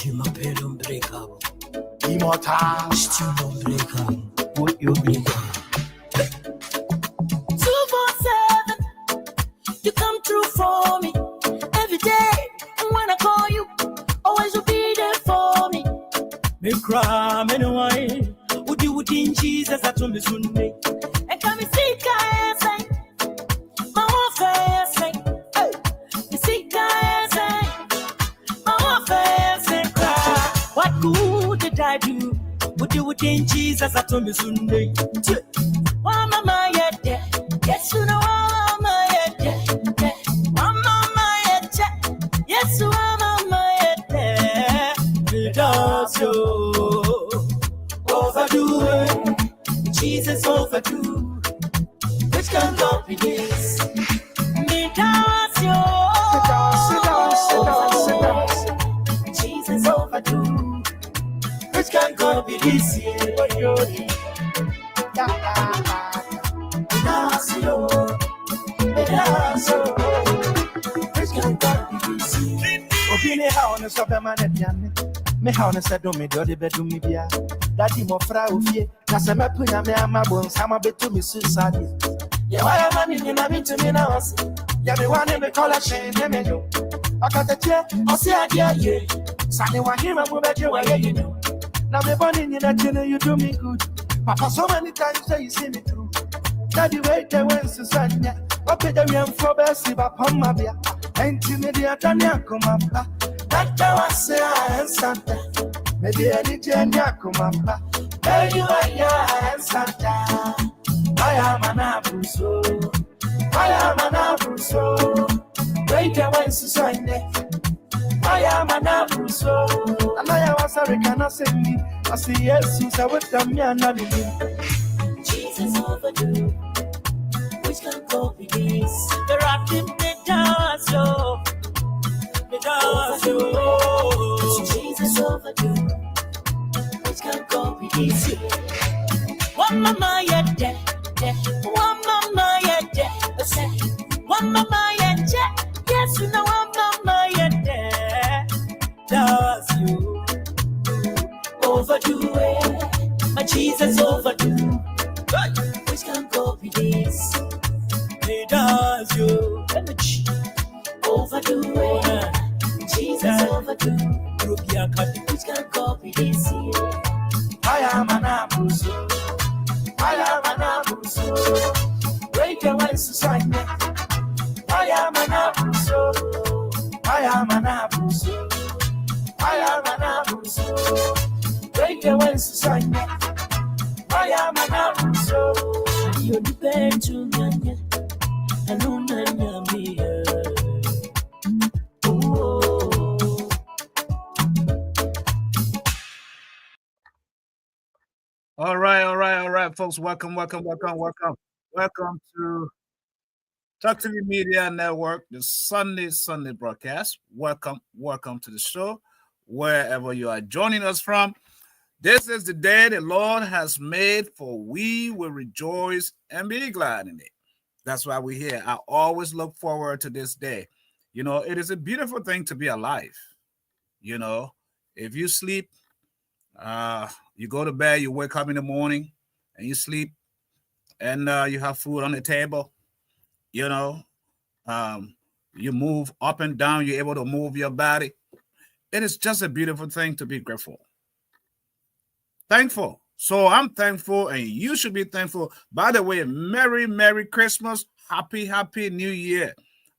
Je m'appelle Unbreakable. Immortal. Still unbreakable. What you breakable? 247, you come through for me every day. And when I call you, always you'll be there for me. Me cry, me no wine. Would you in Jesus at me Sunday? And come and see, guys, my warfare, say, hey, you see, guys, my warfare, say, cry. What good did I do? Would you in Jesus at me Sunday? Why mama yet there? Yes, you know mama yet there. Why mama yet there? Yes, you are mama yet there. Because you overdo it. Jesus overdo. Which can copy this? Me dance yo. Jesus overdo. Which can copy this? Dance yo. Which can copy this? Obine ha on so be man aduane. Me ha on se do me do de bedu mi bia. Daddy mo fra ofie. Na se me punya me amabo nsama betu mi susade. Yeah, why am I in a bit to me now? Ya me wane me call a shame me yo. Akatache I'll see a dear ye. sane wa hima mo be je wa ye you know. Na me born in that you do me good. Papa so many times say you see me through. Daddy wait there when Susanya. Ope the we am for best ba pamma bia. Intimidate anya komapa. That was say I answer. Maybe any jenya komapa. Hey you are ya answer. I am an abuso. I am an abuso. Wait there when Susanya. I am an abuso. And I was sorry cannot say me. I see yes, since I would come here and not Jesus overdo. Which can copy this? the rockin' the dance yo. The dance yo. Jesus overdo. Which can copy this? One mama yet there. One mama yet there. One mama yet there. Yes, you know one mama yet there. Does you Overdo it. my Jesus overdo? Which can copy this? He does you. Overdo it. Jesus overdo. Rubia cut. Which can copy this? I am an abuso. I am an abuso. Wait there when Susanya. I am an abuso. I am an abuso. I am an abuso. Wait there when Susanya. I am an abuso. You depend to me. And no nanya me. All right, folks. Welcome to Talk TV Media Network, the Sunday broadcast. Welcome to the show, wherever you are joining us from. This is the day the Lord has made, for we will rejoice and be glad in it. That's why we're here. I always look forward to this day. You know, it is a beautiful thing to be alive. You know, if you sleep, you go to bed, you wake up in the morning, and you sleep, and you have food on the table. You know, you move up and down. You're able to move your body. It is just a beautiful thing to be grateful. Thankful. So I'm thankful, and you should be thankful. By the way, Merry Christmas. Happy New Year.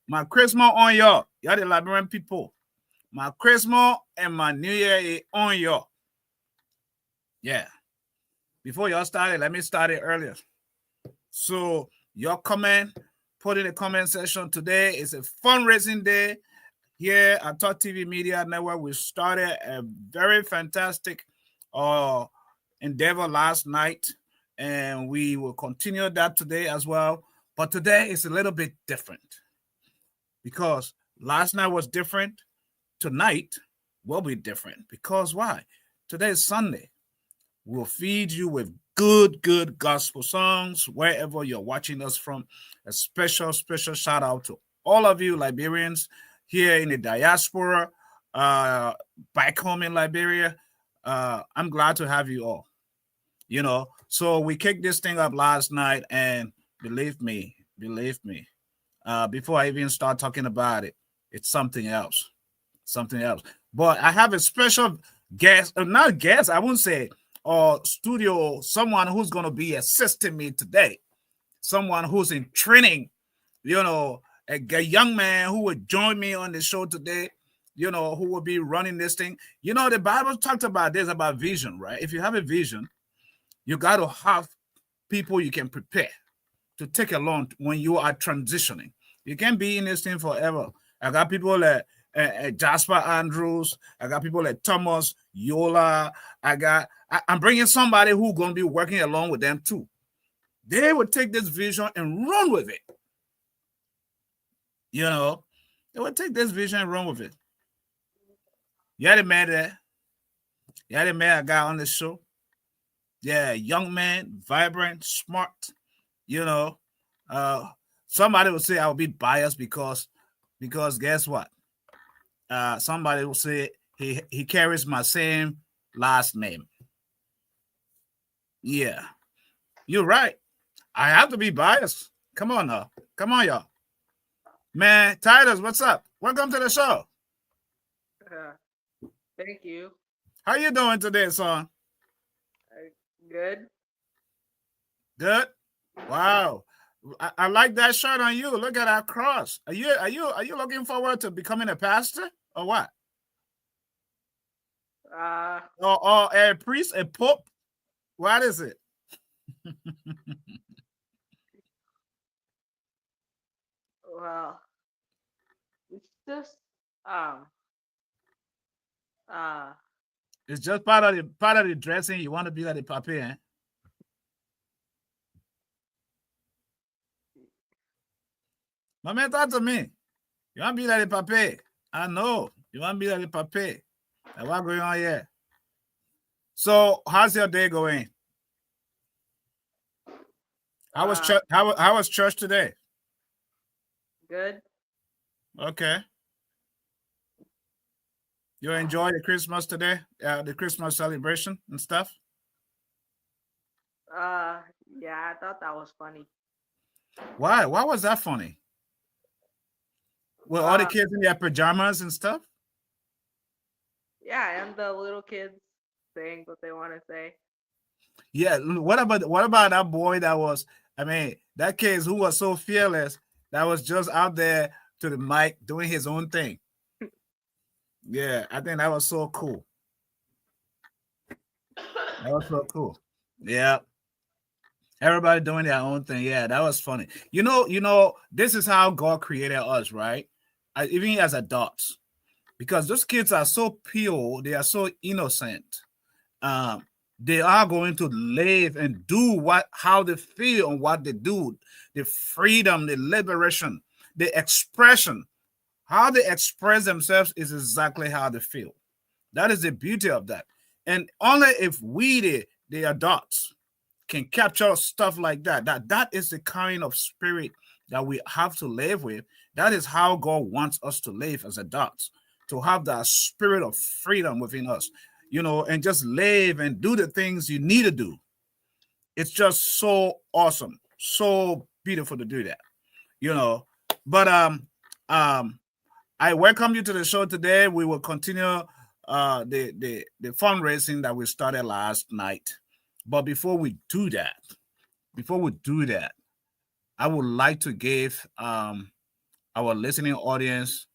My Christmas on y'all. Y'all the Liberian people. My Christmas and my New Year is on y'all. Yeah. Before y'all started, let me start it earlier. So your comment, put in the comment section. Today is a fundraising day here at Talk TV Media Network. We started a very fantastic endeavor last night, and we will continue that today as well. But today is a little bit different because last night was different. Tonight will be different because why? Today is Sunday. We'll feed you with good gospel songs wherever you're watching us from. A special shout out to all of you Liberians here in the diaspora, back home in Liberia. I'm glad to have you all. You know, so we kicked this thing up last night, and believe me, before I even start talking about it, it's something else. But I have a special guest, not guest, I wouldn't say, or studio, someone who's going to be assisting me today, someone who's in training, you know, a young man who would join me on the show today, you know, who will be running this thing. You know, the Bible talked about this, about vision, right? If you have a vision, you got to have people you can prepare to take along when you are transitioning. You can't be in this thing forever. I got people like Jasper Andrews. I got people like Thomas Yola. I'm bringing somebody who's going to be working along with them too. They will take this vision and run with it. You know, they will take this vision and run with it. You had a man there. You had a man I got on the show. Yeah, young man, vibrant, smart. You know, somebody will say I will be biased because guess what? Somebody will say he carries my same last name. Yeah, you're right. I have to be biased. Come on now. Come on, y'all. Man, Titus, what's up? Welcome to the show. Thank you. How you doing today, son? Good. Good. Wow. I like that shirt on you. Look at that cross. Are you looking forward to becoming a pastor or what? Or a priest, a pope? What is it? Well, it's just it's just part of the dressing. You want to be like the papi, eh? My man, talk to me. You want to be like the papi? I know. You want to be like the papi. That's what's going on here. So, how's your day going? How was church? How was church today? Good. Okay. You enjoy the Christmas today? The Christmas celebration and stuff? Yeah, I thought that was funny. Why? Why was that funny? Were all the kids in their pajamas and stuff? Yeah, and the little kids saying what they want to say. Yeah. What about that boy that was? I mean, that kid who was so fearless that was just out there to the mic doing his own thing. Yeah, I think that was so cool. That was so cool. Yeah. Everybody doing their own thing. Yeah, that was funny. You know, this is how God created us, right? Even as adults. Because those kids are so pure, they are so innocent. They are going to live and do how they feel and what they do. The freedom, the liberation, the expression. How they express themselves is exactly how they feel. That is the beauty of that. And only if we, the adults, can capture stuff like that is the kind of spirit that we have to live with. That is how God wants us to live as adults, to have that spirit of freedom within us, you know, and just live and do the things you need to do. It's just so awesome, so beautiful to do that, you know. But I welcome you to the show today. We will continue the fundraising that we started last night. But before we do that, I would like to give our listening audience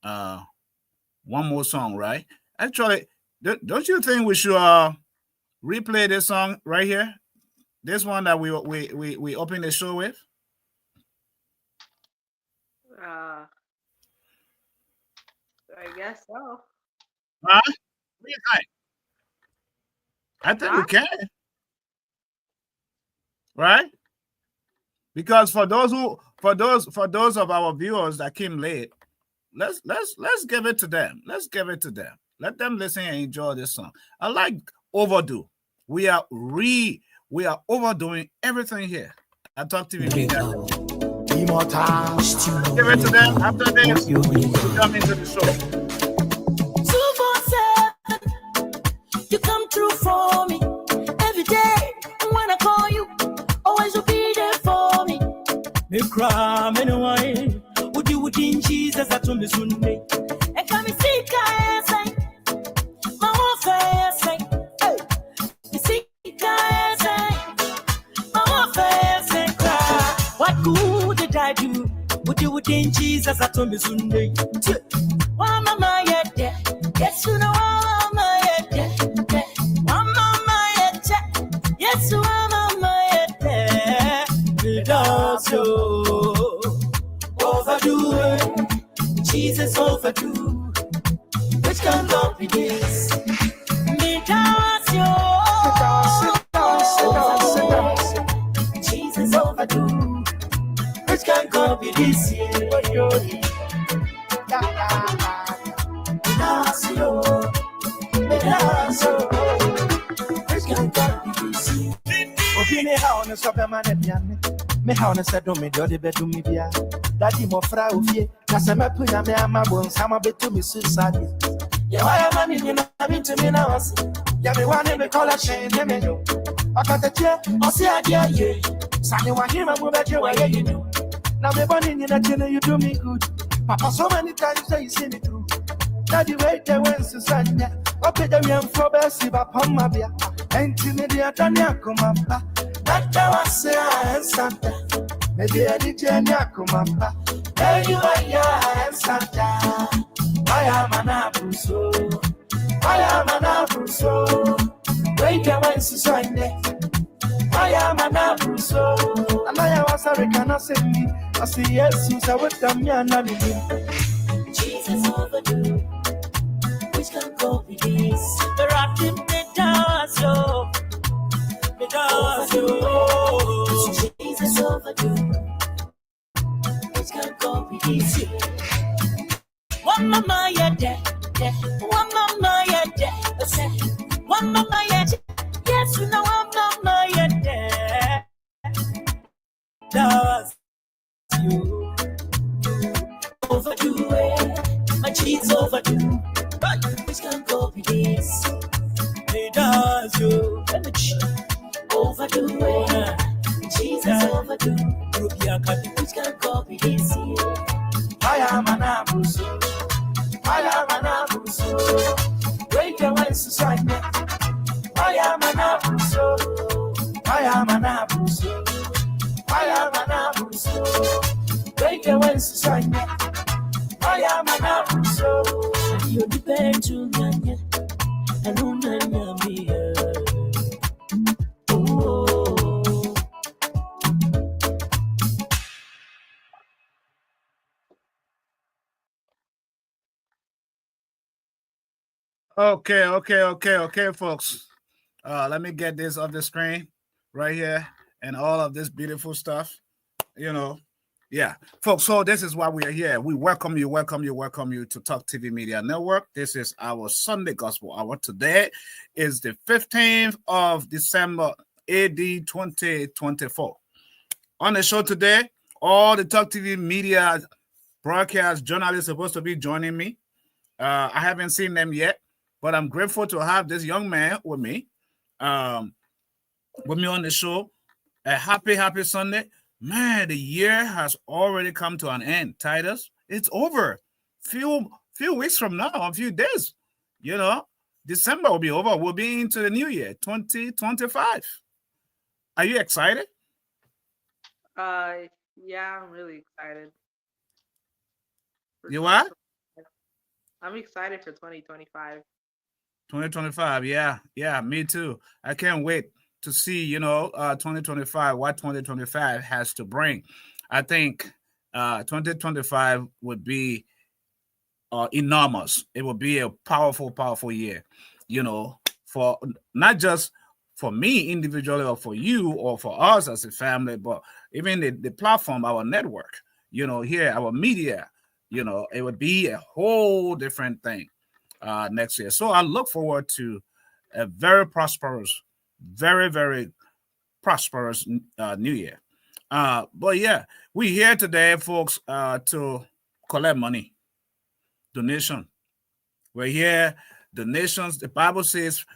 one more song, right? Actually, don't you think we should replay this song right here? This one that we open the show with? I guess so. Huh? What do you think? I think we can. Right? Because for those of our viewers that came late, let's give it to them. Let's give it to them. Let them listen and enjoy this song. I like overdue. We are overdoing everything here. I talk to you. Immortal. Give it to them. After this, we come into the show. me cry, me no why. Would you in Jesus at me Sunday? And come and see guys, my whole face, you see guys, my whole face, cry. What good did I do? Would you in Jesus at me Sunday? One mama yet, yes, you know, mama yet, one mama yet, yes, mama yet, me does so overdo it, Jesus overdo, which can copy this, me does yo, Jesus overdo, which can copy this, Obine how no so be man e me how no say do me do the be do me bia daddy mo fra ofie na se me punya me ama bon sama betu me suicide ya wa ma ni na mi to me na was ya me wan me call a chain me yo akata che o se adia ye sani wa hima mo be je wa ye you know na me boni ni na chene you do me good papa so many times say you see me through daddy wait there when susanya ope da we am for be si ba pam ma bia enti me dia tani akoma pa that was Santa me dia di tani akoma pa hey you are ya Santa I am an abuso wait there when susanya I am an abuso and I was sorry can I say me I see yes I would damn ya na me Jesus overdo, which can go with this, the rockin' me does so, Jesus overdo, which can go with this. One mama yet, one mama yet, one mama yet, yes, you know one mama yet, does you overdo it, my cheese overdo, which can go with this, it does you overdo it, Jesus overdo, which can go with this, I am an abuso wait there when society I am an abuso wait there when society I am an abuso you depend to Nanya, and Nanya me. Okay, folks. Let me get this off the screen right here and all of this beautiful stuff. You know, yeah, folks. So this is why we are here. We welcome you to Talk TV Media Network. This is our Sunday Gospel Hour. Today is the 15th of December, AD 2024. On the show today, all the Talk TV Media broadcast journalists are supposed to be joining me. I haven't seen them yet, but I'm grateful to have this young man with me on the show. A happy Sunday. Man, the year has already come to an end. Titus, it's over. Few weeks from now, a few days, you know, December will be over. We'll be into the new year, 2025. Are you excited? Yeah, I'm really excited. You are? I'm excited for 2025. 2025, yeah, me too. I can't wait to see, 2025, what 2025 has to bring. I think 2025 would be enormous. It will be a powerful year, for not just for me individually or for you or for us as a family, but even the platform, our network, here, our media, it would be a whole different thing next year. So I look forward to a very prosperous, very, very prosperous new year. But yeah, we're here today, folks, to collect money, donation. We're here, donations. The Bible says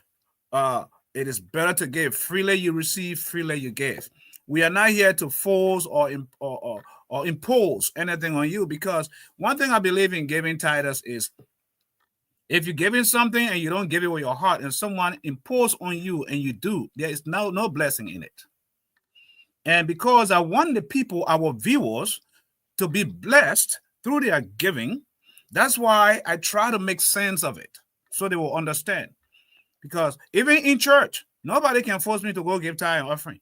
it is better to give. Freely you receive, freely you give. We are not here to force or or impose anything on you. Because one thing I believe in giving, Titus, is if you're giving something and you don't give it with your heart, and someone impose on you and you do, there is no blessing in it. And because I want the people, our viewers, to be blessed through their giving, that's why I try to make sense of it so they will understand. Because even in church, nobody can force me to go give tithe and offering.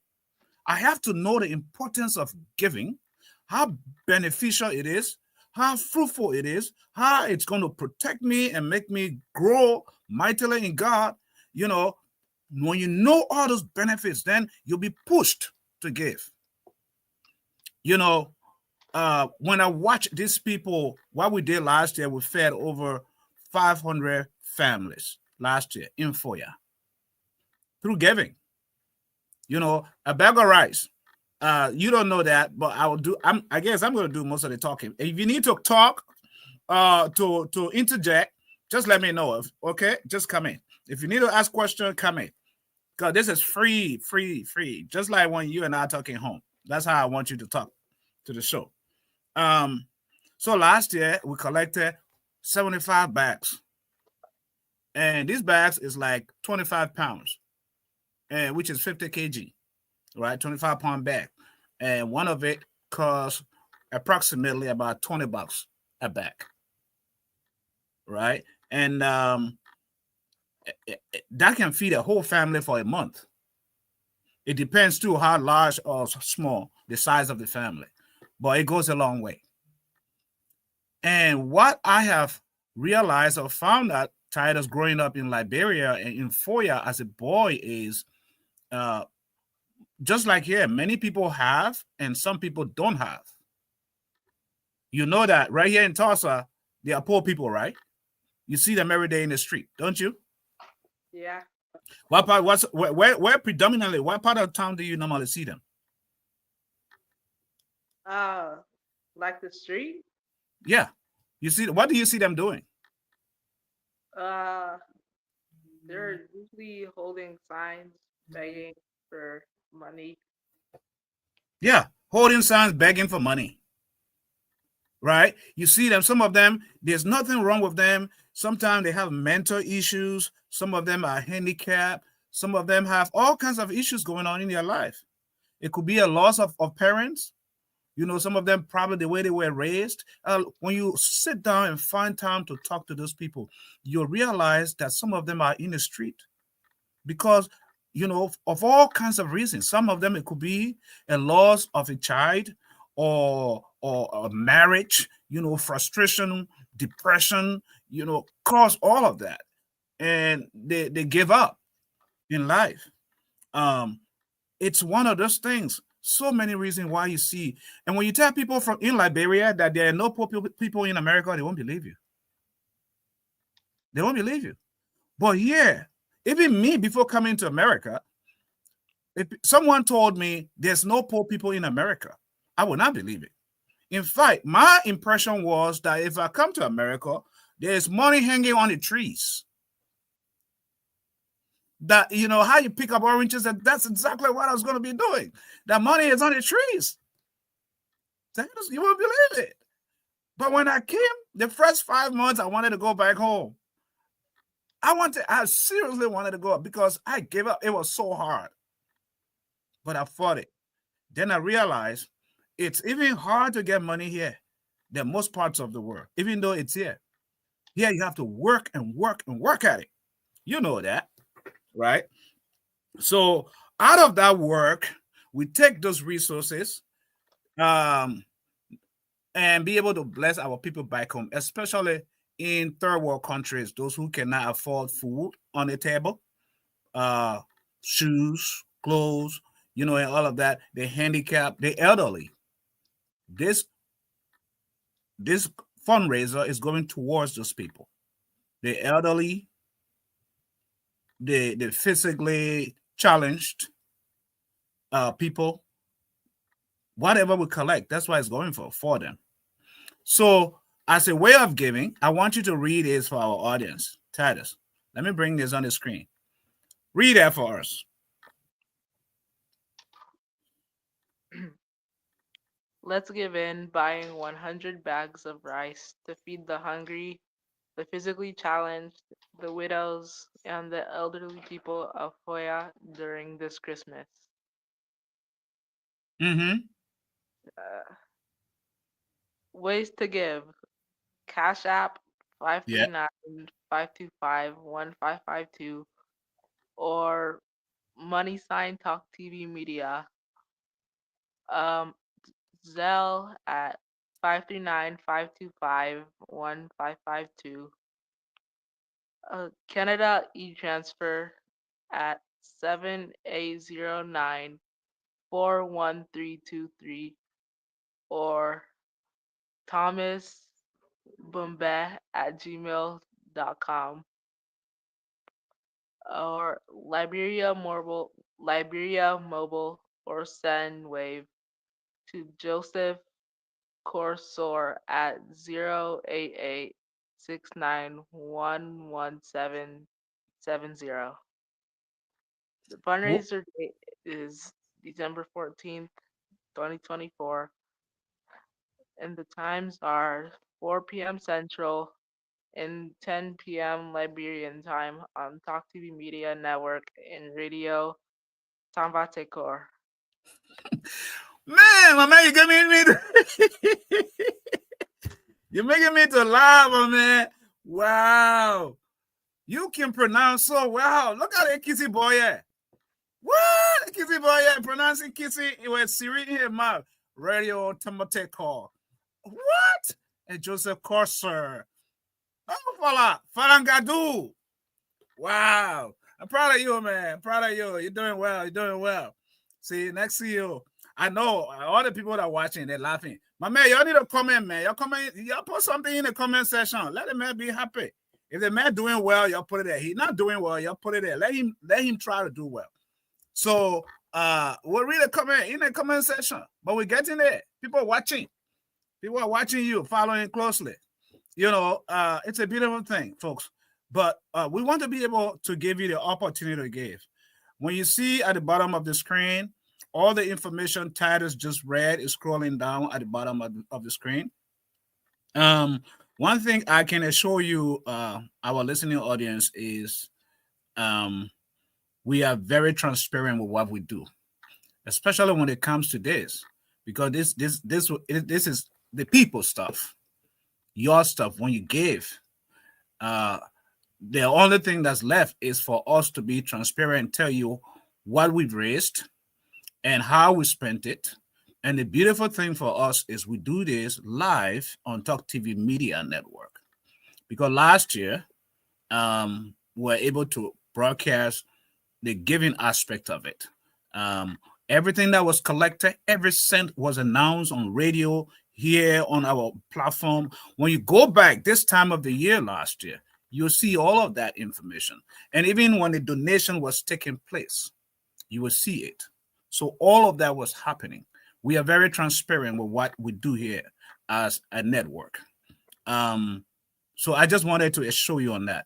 I have to know the importance of giving, how beneficial it is, how fruitful it is, how it's going to protect me and make me grow mightily in God. You know, when you know all those benefits, then you'll be pushed to give. You know, when I watch these people, what we did last year, we fed over 500 families last year in Foya through giving. You know, a bag of rice. You don't know that, but I guess I'm going to do most of the talking. If you need to talk, to interject, just let me know. Okay, just come in. If you need to ask questions, come in. Because this is free. Just like when you and I are talking home. That's how I want you to talk to the show. So last year we collected 75 bags, and these bags is like 25 pounds, and which is 50 kg, right? 25-pound bag, and one of it costs approximately about $20 a bag, right? And that can feed a whole family for a month. It depends too how large or small the size of the family, but it goes a long way. And what I have realized or found out, Titus, growing up in Liberia and in Foya as a boy, is just like here, many people have and some people don't have. You know that right here in Tulsa, there are poor people, right? You see them every day in the street, don't you? Yeah. What part? Where predominantly? What part of town do you normally see them? Like the street. Yeah, you see. What do you see them doing? They're usually holding signs, begging for money. Yeah, holding signs, begging for money. Right? You see them. Some of them, there's nothing wrong with them. Sometimes they have mental issues. Some of them are handicapped. Some of them have all kinds of issues going on in their life. It could be a loss of parents. You know, some of them probably the way they were raised. When you sit down and find time to talk to those people, you'll realize that some of them are in the street because, you know, of all kinds of reasons. Some of them, it could be a loss of a child or a marriage, you know, frustration, depression, you know, cause all of that. And they give up in life. It's one of those things. So many reasons why you see. And when you tell people from in Liberia that there are no poor people in America, they won't believe you. They won't believe you. But here, even me, before coming to America, if someone told me there's no poor people in America, I would not believe it. In fact, my impression was that if I come to America, there's money hanging on the trees. That, you know, how you pick up oranges, and that's exactly what I was going to be doing. That money is on the trees. You won't believe it. But when I came, the first 5 months, I wanted to go back home. I seriously wanted to go because I gave up. It was so hard. But I fought it. Then I realized it's even hard to get money here than most parts of the world, even though it's here. Here, you have to work and work and work at it. You know that. Right? So out of that work, we take those resources and be able to bless our people back home, especially in third world countries, those who cannot afford food on the table, shoes, clothes, you know, and all of that, the handicapped, the elderly. This fundraiser is going towards those people, the elderly, the physically challenged people, whatever we collect, that's what it's going for them. So as a way of giving, I want you to read this for our audience. Titus, let me bring this on the screen. Read that for us. Let's give in buying 100 bags of rice to feed the hungry, the physically challenged, the widows, and the elderly people of Foya during this Christmas. Mm-hmm. Uh, Ways to give: Cash App Yeah. 539-525-1552 or money sign Talk TV Media. Um, Zelle at 539-525-1552. Canada e-transfer at 7809-41323 or Thomas Bumbe at gmail.com or Liberia Mobile or send wave to Joseph Corsor at 088-691-1770. The Wh- fundraiser date is December 14th, 2024, and the times are 4 p.m. Central and 10 p.m. Liberian time on Talk TV Media Network and Radio Tambatekor. Man, my man, you giving me you're making me to laugh, my man. Wow. You can pronounce so well. Look at that kissy boy. Yeah. What? Kissy boy, yeah. Pronouncing kissy. It was Siri in his mouth. Radio Tomate call. What? And Joseph Corser. Oh, Falangadu. Wow. I'm proud of you, man. I'm proud of you. You're doing well. You're doing well. See, next to you. I know all the people that are watching, they're laughing. My man, y'all need a comment, man. Y'all put something in the comment section. Let the man be happy. If the man doing well, y'all put it there. He's not doing well, y'all put it there. Let him try to do well. So we'll read a comment in the comment section. But we're getting there. People are watching. People are watching you, following closely. It's a beautiful thing, folks. But we want to be able to give you the opportunity to give. When you see at the bottom of the screen, all the information Titus just read is scrolling down at the bottom of the screen. One thing I can assure you, our listening audience, is we are very transparent with what we do, especially when it comes to this, because this is the people stuff, your stuff. When you give, uh, the only thing that's left is for us to be transparent and tell you what we've raised and how we spent it. And the beautiful thing for us is we do this live on Talk TV Media Network, because last year we were able to broadcast the giving aspect of it. Um, Everything that was collected, every cent was announced on radio here on our platform. When you go back this time of the year last year, you'll see all of that information. And even when the donation was taking place, you will see it. So all of that was happening. We are very transparent with what we do here as a network. Um, so I just wanted to assure you on that.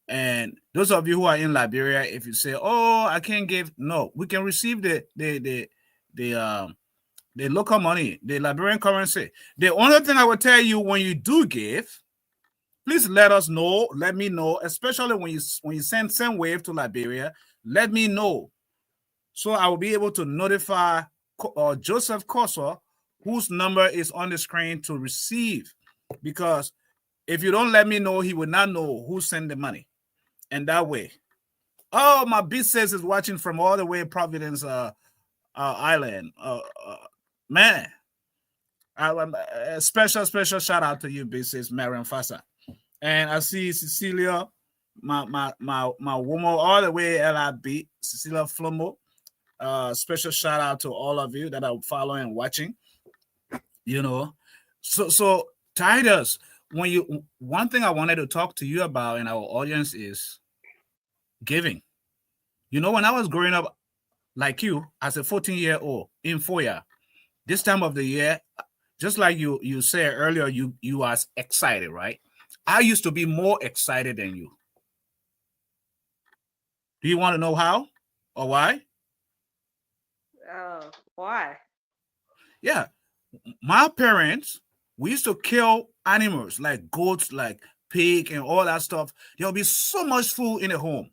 And those of you who are in Liberia, if you say, "Oh, I can't give," no, we can receive the local money, the Liberian currency. The only thing I will tell you, when you do give, please let us know. Let me know, especially when you send wave to Liberia. Let me know, so I will be able to notify Joseph Koso, whose number is on the screen, to receive. Because if you don't let me know, he will not know who sent the money. And that way, oh, my business is watching from all the way Providence Island. Man, a special shout out to you, business Mariam Fasa. And I see Cecilia, my woman, all the way LIB, Cecilia Flomo. Special shout out to all of you that are following and watching. You know, so Titus, one thing I wanted to talk to you about in our audience is giving. When I was growing up, like you, as a 14-year-old in Foya, this time of the year, just like you said earlier, you was excited, right? I used to be more excited than you. Do you want to know how or why? Why? Yeah. My parents, we used to kill animals like goats, like pig, and all that stuff. There'll be so much food in the home,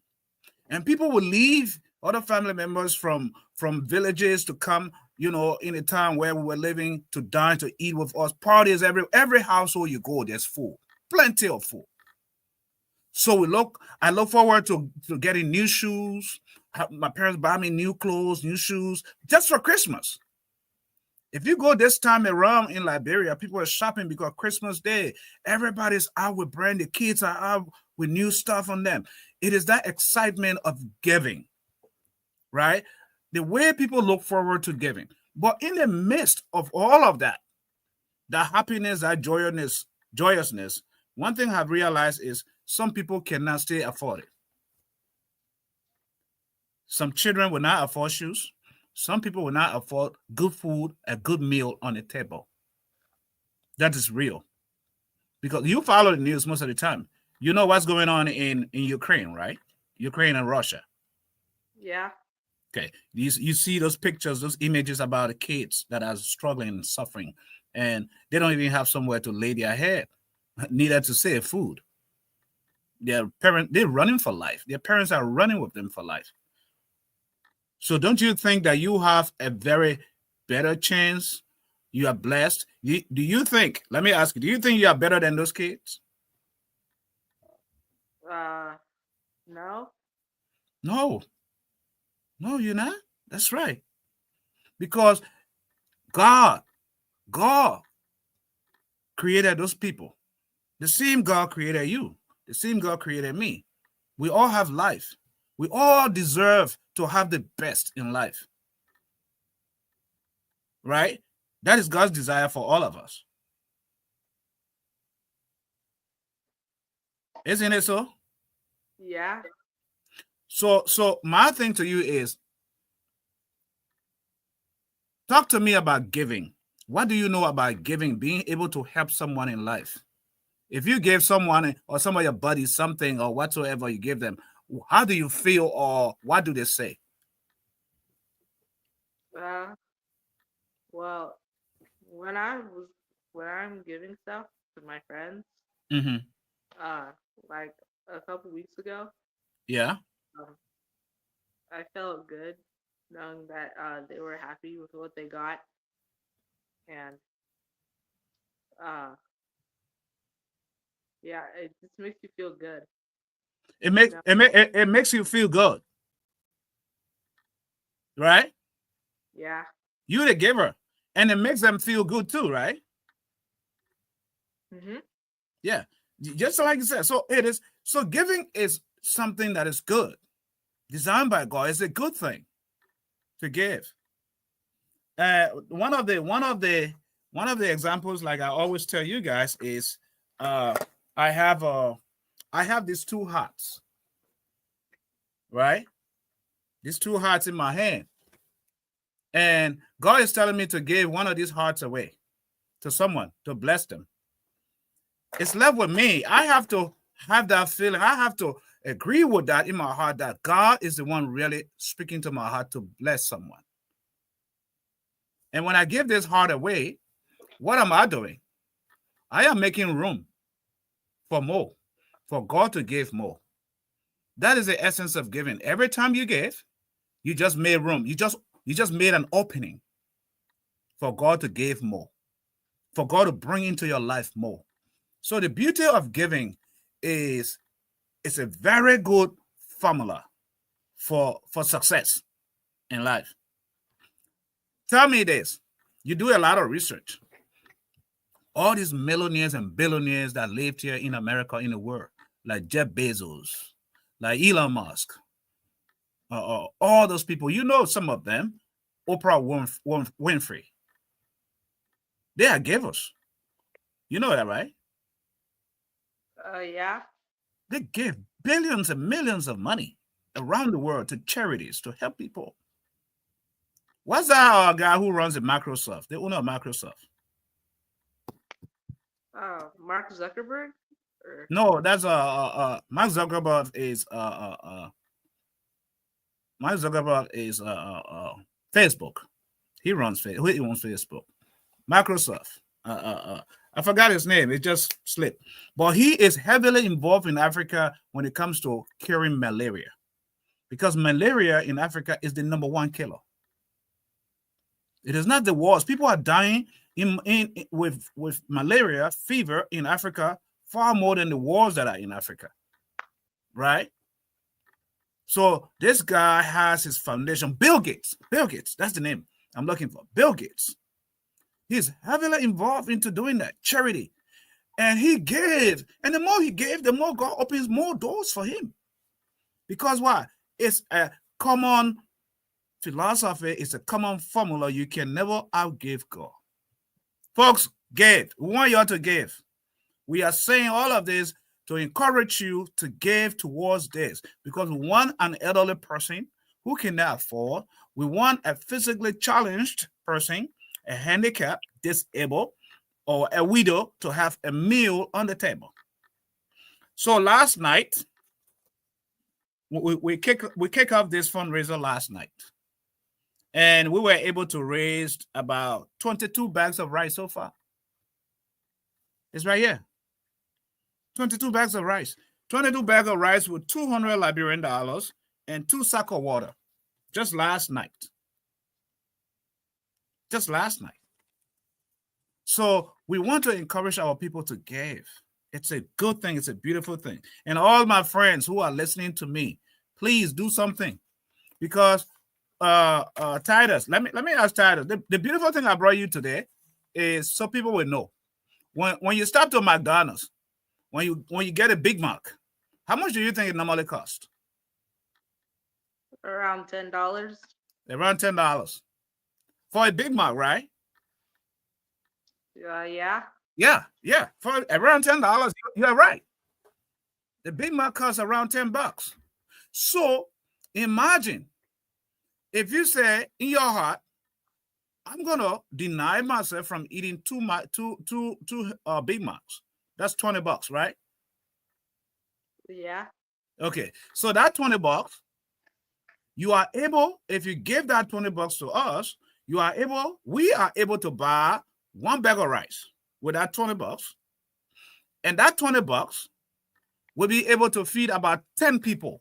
and people would leave other family members from villages to come, in the town where we were living to dine, to eat with us. Parties, every household you go, there's food, plenty of food. So I look forward to getting new shoes. My parents buy me new clothes, new shoes, just for Christmas. If you go this time around in Liberia, people are shopping because Christmas Day, everybody's out with brand. The kids are out with new stuff on them. It is that excitement of giving, right? The way people look forward to giving. But in the midst of all of that, the happiness, that joyousness, one thing I've realized is some people cannot stay afford it. Some children will not afford shoes. Some people will not afford good food, a good meal on the table. That is real. Because you follow the news most of the time. You know what's going on in Ukraine, right? Ukraine and Russia. Yeah. Okay. You see those pictures, those images about the kids that are struggling and suffering, and they don't even have somewhere to lay their head, neither to save food. They're running for life. Their parents are running with them for life. So don't you think that you have a very better chance? You are blessed. Do you think, let me ask you, do you think you are better than those kids? No. No. No, you're not. That's right. Because God created those people. The same God created you. The same God created me. We all have life. We all deserve to have the best in life. Right? That is God's desire for all of us. Isn't it so? Yeah. So my thing to you is, talk to me about giving. What do you know about giving, being able to help someone in life? If you give someone or some of your buddies something or whatsoever you give them, how do you feel, or what do they say? Well, when I'm giving stuff to my friends, Mm-hmm. like a couple weeks ago, Yeah. um, I felt good knowing that they were happy with what they got, and uh, yeah, it just makes you feel good. It makes No. it makes you feel good, right? Yeah. You the giver, and it makes them feel good too, right? Mhm. Yeah, just like you said. So it is. So giving is something that is good, designed by God. It's a good thing to give. One of the examples, like I always tell you guys, is I have these two hearts, right? These two hearts in my hand, and God is telling me to give one of these hearts away to someone to bless them. It's left with me. I have to have that feeling. I have to agree with that in my heart that God is the one really speaking to my heart to bless someone. And when I give this heart away, what am I doing? I am making room for more, for God to give more. That is the essence of giving. Every time you give, you just made room. You just made an opening for God to give more, for God to bring into your life more. So the beauty of giving is it's a very good formula for success in life. Tell me this. You do a lot of research. All these millionaires and billionaires that lived here in America, in the world, like Jeff Bezos, like Elon Musk, all those people, you know some of them, Oprah Winfrey, they are givers. You know that, right? Yeah. They give billions and millions of money around the world to charities to help people. What's that guy who runs the Microsoft? The owner of Microsoft. Mark Zuckerberg. Or No, that's Mark Zuckerberg is Facebook. He owns Facebook. Microsoft. I forgot his name. It just slipped. But he is heavily involved in Africa when it comes to curing malaria, because malaria in Africa is the #1 killer. It is not the wars. People are dying with malaria fever in Africa far more than the wars that are in Africa, right? So this guy has his foundation, Bill Gates. Bill Gates, that's the name I'm looking for. Bill Gates. He's heavily involved into doing that charity, and he gave. And the more he gave, the more God opens more doors for him. Because why? It's a common philosophy. It's a common formula. You can never outgive God. Folks, give. We want you all to give. We are saying all of this to encourage you to give towards this, because we want an elderly person who cannot afford. We want a physically challenged person, a handicapped, disabled, or a widow to have a meal on the table. So last night, we kick off this fundraiser last night, and we were able to raise about 22 bags of rice so far. It's right here. 22 bags of rice. 22 bags of rice with $200 Liberian and 2 sacks of water. Just last night. Just last night. So we want to encourage our people to give. It's a good thing. It's a beautiful thing. And all my friends who are listening to me, please do something. Because Titus, let me ask Titus. The beautiful thing I brought you today is so people will know. When you stop to McDonald's, when you get a Big Mac, how much do you think it normally costs? Around $10. Around $10 for a Big Mac, right? Yeah. Yeah. For around $10, you're right. The Big Mac costs around $10. So imagine if you say in your heart, I'm gonna deny myself from eating two Big Macs. That's $20, right? Yeah. Okay, so that $20, you are able, if you give that $20 to us, we are able to buy 1 bag of rice with that $20, and that $20 will be able to feed about 10 people.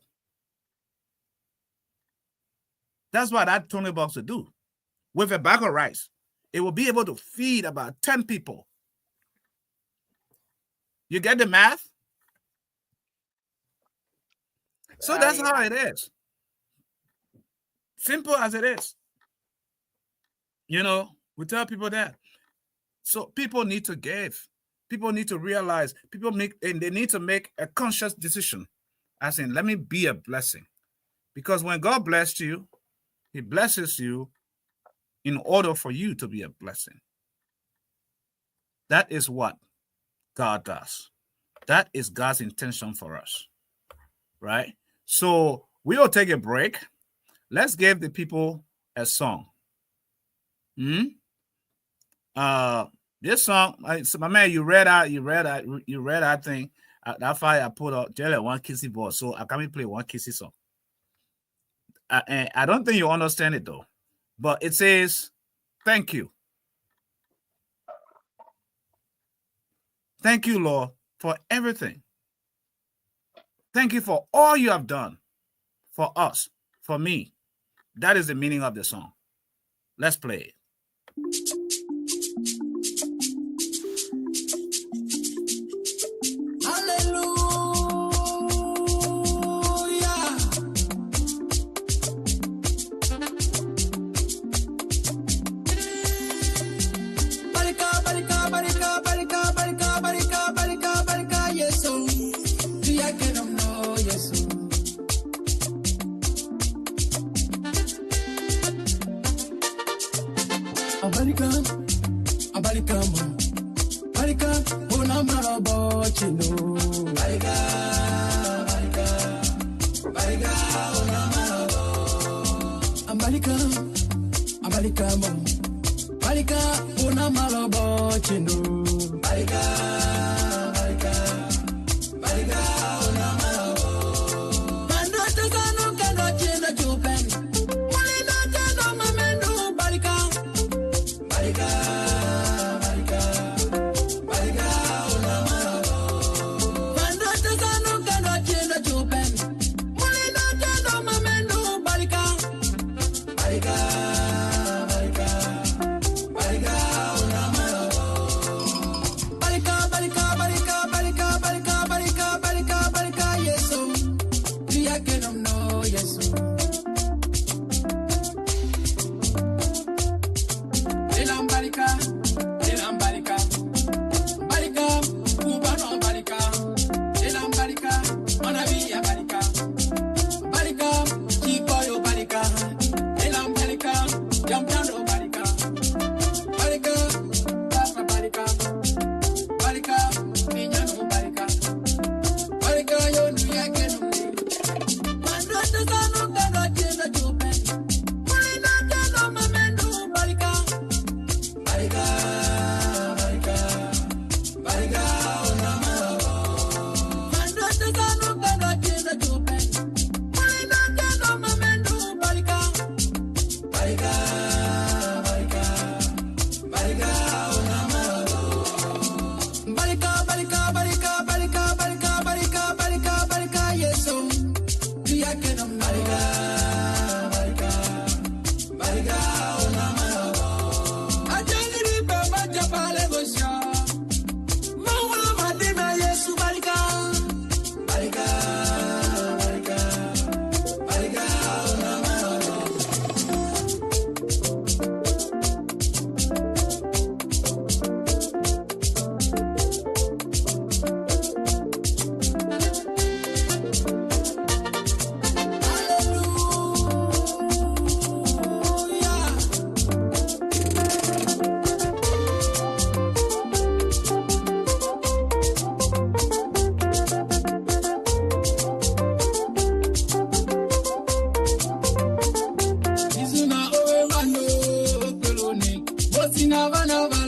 That's what that $20 will do. With a bag of rice, it will be able to feed about 10 people. You get the math? So that's how it is. Simple as it is. You know, we tell people that. So people need to give. People need to realize, they need to make a conscious decision. As in, let me be a blessing. Because when God blessed you, he blesses you in order for you to be a blessing. That is what God does. That is God's intention for us, right? So we'll take a break. Let's give the people a song. This song, my man, you read that thing. That's why I put out just one kissy voice. So I can't play one kissy song. And I don't think you understand it though. But it says, thank you. Thank you, Lord, for everything. Thank you for all you have done for us, for me. That is the meaning of the song. Let's play it.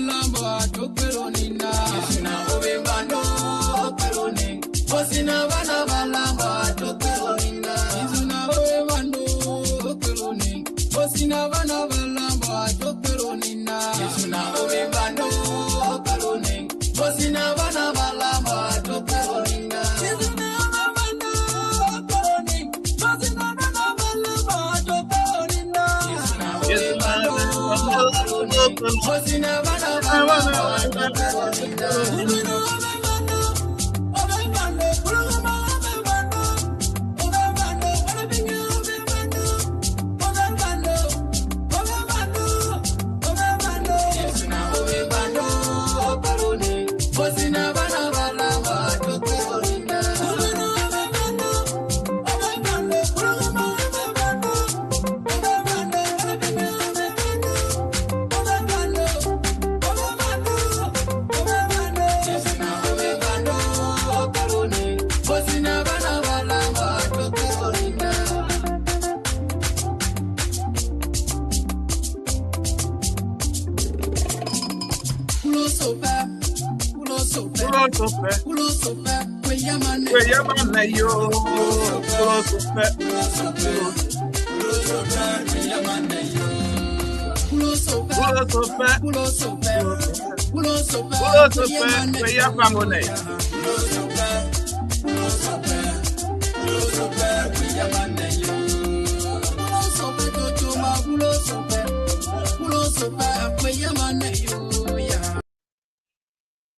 balamba toperonina isuna obebando peroni osina bana balamba toperonina isuna obebando peroni osina bana balamba toperonina isuna obebando peroni osina bana balamba toperonina isuna obebando peroni osina bana balamba toperonina isuna obebando osina bana balamba toperonina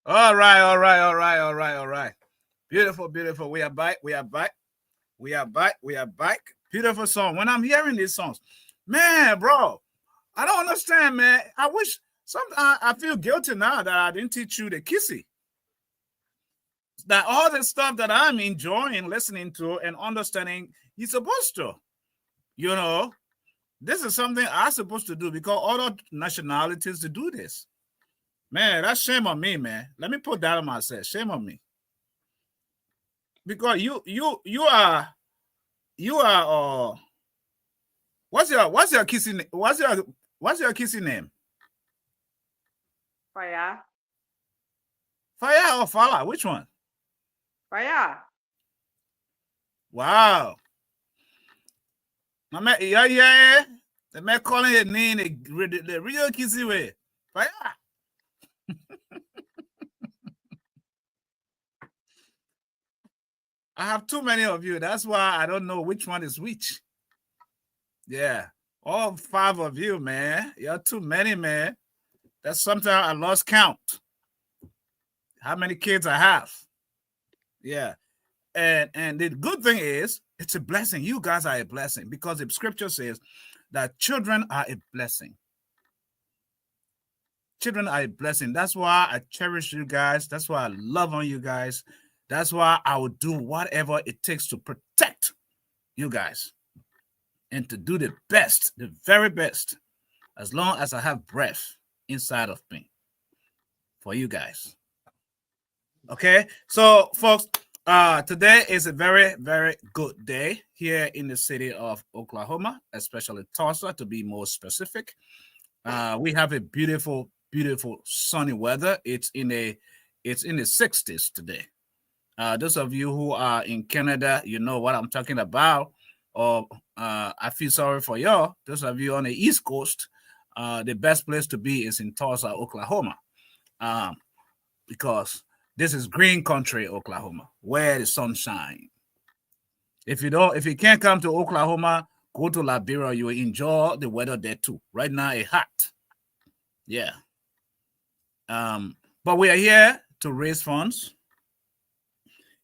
All right. Beautiful. We are back. Beautiful song. When I'm hearing these songs, man, bro, I don't understand, man. I wish sometimes I feel guilty now that I didn't teach you the kissy. That all the stuff that I'm enjoying listening to and understanding, you're supposed to. You know, this is something I'm supposed to do because other nationalities to do this. Man, that's shame on me, man. Let me put that on myself. Shame on me. Because you are what's your kissing name? Foya. Foya or Fala? Which one? Foya. Wow. Yeah. The man calling it name the real kissy way. Foya. I have too many of you. That's why I don't know which one is which. Yeah. All 5 of you, man. You're too many, man. That's sometimes I lost count. How many kids I have. Yeah. And the good thing is, it's a blessing. You guys are a blessing because the scripture says that children are a blessing. Children are a blessing. That's why I cherish you guys. That's why I love on you guys. That's why I will do whatever it takes to protect you guys and to do the best, the very best, as long as I have breath inside of me for you guys. Okay, so folks, today is a very, very good day here in the city of Oklahoma, especially Tulsa, to be more specific. We have a beautiful, beautiful sunny weather. It's in the 60s today. Those of you who are in Canada, you know what I'm talking about. Or I feel sorry for y'all. Those of you on the East Coast, the best place to be is in Tulsa, Oklahoma, because this is green country, Oklahoma, where the sun shines. If you can't come to Oklahoma, go to Liberia. You will enjoy the weather there too. Right now, it's hot. Yeah. But we are here to raise funds.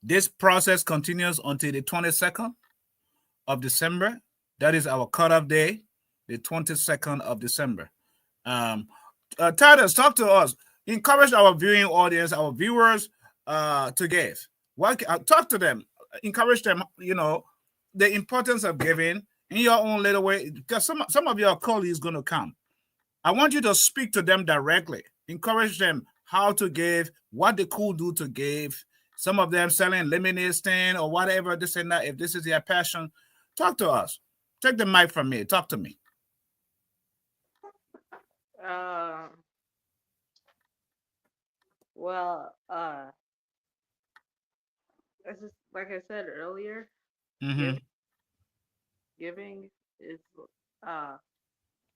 This process continues until the 22nd of December. That is our cutoff day, the 22nd of December. Titus, talk to us. Encourage our viewing audience, our viewers, to give. Talk to them. Encourage them, the importance of giving in your own little way. Because some of your colleagues going to come. I want you to speak to them directly. Encourage them how to give, what they could do to give. Some of them selling lemonade stand or whatever, this and that. If this is their passion, talk to us. Take the mic from me. Talk to me. Well, it's just like I said earlier, Mm-hmm. give, giving is uh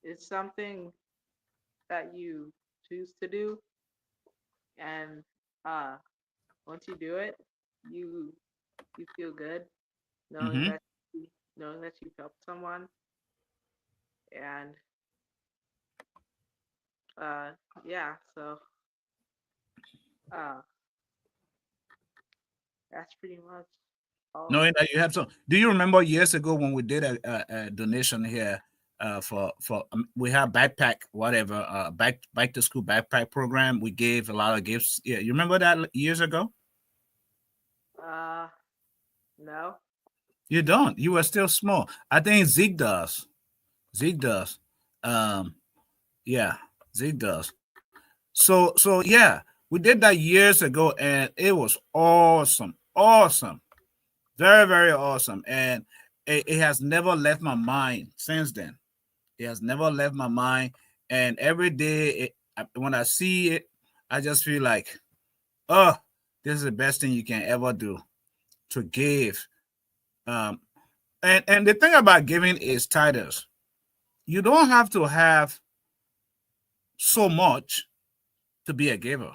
is something that you choose to do, and uh once you do it, you you feel good knowing Mm-hmm. that knowing that you've helped someone, and uh yeah, so uh that's pretty much all. Knowing that you have some. Do you remember years ago when we did a donation here for we have backpack whatever back to school backpack program? We gave a lot of gifts. Yeah, you remember that years ago? Uh no. You don't. You were still small. I think Zeke does. Zeke does. Um, yeah, Zeke does. So yeah, we did that years ago, and it was awesome, awesome, very very awesome, and it has never left my mind since then. It has never left my mind, and every day when I see it, I just feel like, oh, this is the best thing you can ever do to give. Um, and the thing about giving is titles. You don't have to have so much to be a giver.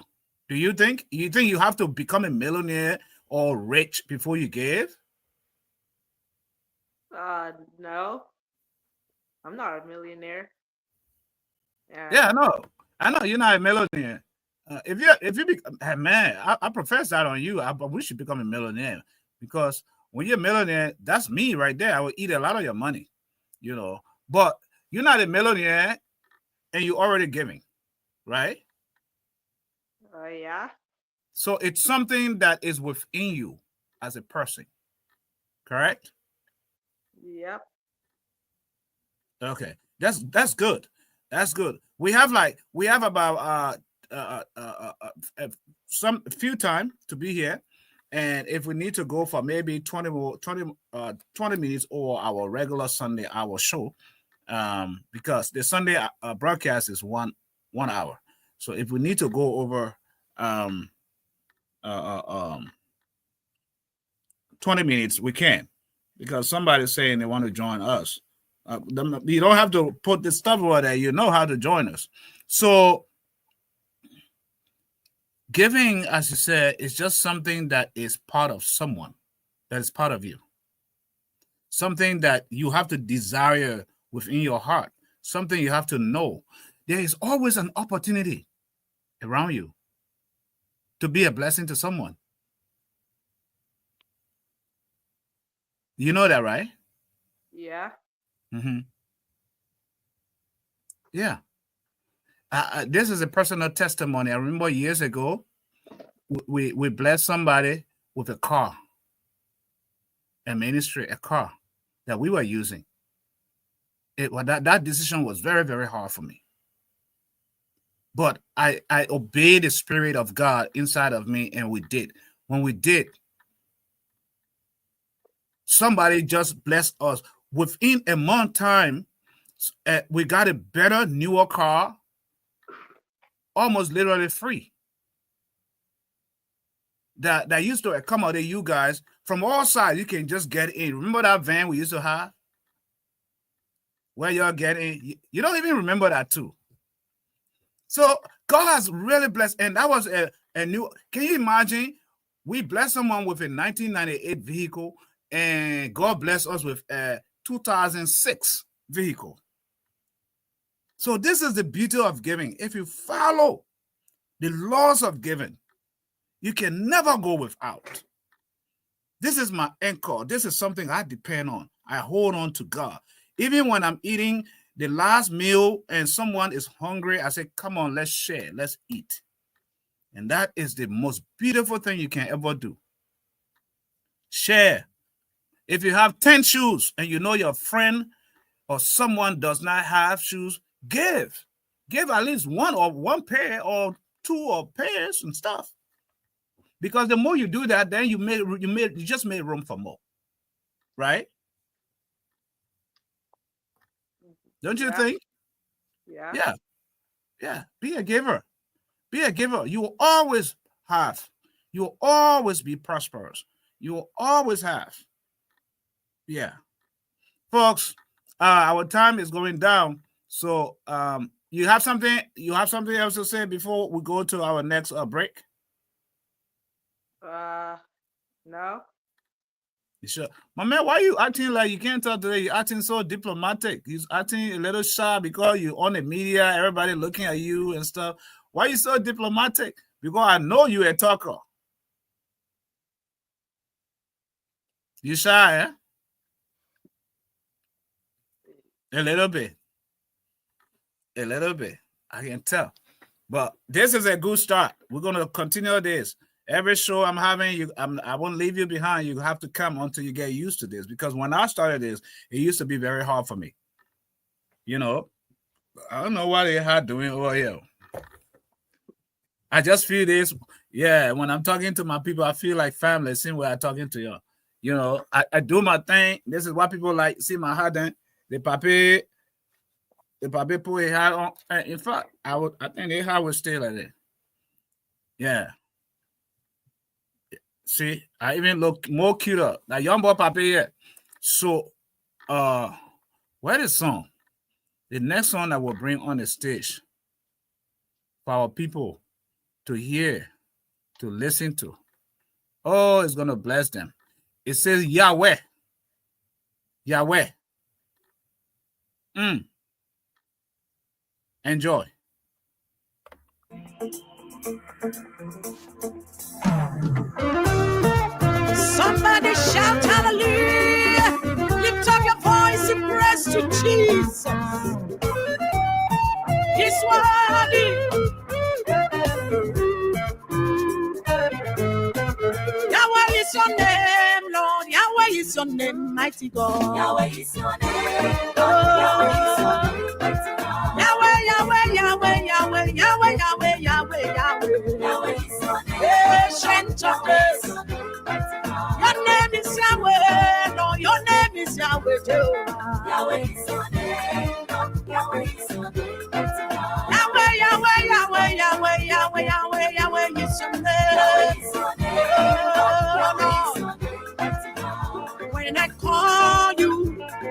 Do you think? You think you have to become a millionaire or rich before you give? No. I'm not a millionaire. Yeah, And I know. I know you're not a millionaire. If you be, hey, man, I profess that on you. But we should become a millionaire because when you're a millionaire, that's me right there. I will eat a lot of your money, you know. But you're not a millionaire and you're already giving, right? yeah. So it's something that is within you as a person, correct? Yep. Okay, that's good. That's good. We have about some few time to be here, and if we need to go for maybe 20 minutes or our regular Sunday hour show, because the Sunday broadcast is 1 hour. So if we need to go over um uh, uh, um 20 minutes, we can, because somebody's saying they want to join us. You don't have to put the stuff over there. You know how to join us. So giving, as you said, is just something that is part of someone, that is part of you. Something that you have to desire within your heart. Something you have to know. There is always an opportunity around you to be a blessing to someone. You know that, right? Yeah. Mm-hmm. Yeah. This is a personal testimony. I remember years ago, we blessed somebody with a car, a ministry, a car that we were using. That decision was very, very hard for me. But I obeyed the spirit of God inside of me, and we did. When we did, somebody just blessed us. Within a month time, we got a better, newer car, almost literally free. That used to accommodate you guys from all sides. You can just get in. Remember that van we used to have? Where y'all get in? You don't even remember that too. So God has really blessed, and that was a new. Can you imagine? We blessed someone with a 1998 vehicle, and God blessed us with a 2006 vehicle. So this is the beauty of giving. If you follow the laws of giving, you can never go without. This is my anchor. This is something I depend on. I hold on to God. Even when I'm eating the last meal and someone is hungry, I say, come on, let's share, let's eat. And that is the most beautiful thing you can ever do. Share. If you have 10 shoes and you know your friend or someone does not have shoes, give. Give at least one pair or two or pairs and stuff. Because the more you do that, then you just made room for more. Right? Don't you Yeah. think? Yeah. Yeah. Yeah. Be a giver. Be a giver. You will always have. You will always be prosperous. You will always have. Yeah. Folks, our time is going down. So you have something else to say before we go to our next break? No. You sure? My man, why are you acting like you can't talk today? You're acting so diplomatic. You're acting a little shy because you're on the media, everybody looking at you and stuff. Why are you so diplomatic? Because I know you're a talker. You shy, eh? A little bit. A little bit. I can tell. But this is a good start. We're going to continue this. Every show I'm having, I won't leave you behind. You have to come until you get used to this. Because when I started this, it used to be very hard for me. You know, I don't know what they had doing over here. I just feel this. Yeah, when I'm talking to my people, I feel like family. Same way I'm talking to you. You know, I do my thing. This is what people like. See my hat then. The papi put a hat on. In fact, I think the hat will stay like that. Yeah. See, I even look more cuter. Like young boy papi here. So where is the song? The next song that we'll bring on the stage for our people to hear, to listen to. Oh, it's gonna bless them. It says Yahweh. Yahweh. Enjoy. Somebody shout hallelujah. Lift up your voice in praise to Jesus. He's worthy. Yahweh is your name, Lord. Yahweh is your name, mighty God. Yahweh is your name, Lord. Yahweh is your name, mighty God. Yahweh, Yahweh, Yahweh, Yahweh, Yahweh, Yahweh, Yahweh, Yahweh. Yahweh is your name, Ancient of days. Your name is Yahweh, Lord. Your name is Yahweh, Jehovah. Yahweh is your name, Lord. Yahweh is your name, mighty God. Yahweh, Yahweh, Yahweh, Yahweh, Yahweh, Yahweh, Yahweh is your name. Yahweh is your name, Lord. Yahweh is your name, mighty God. When I call you,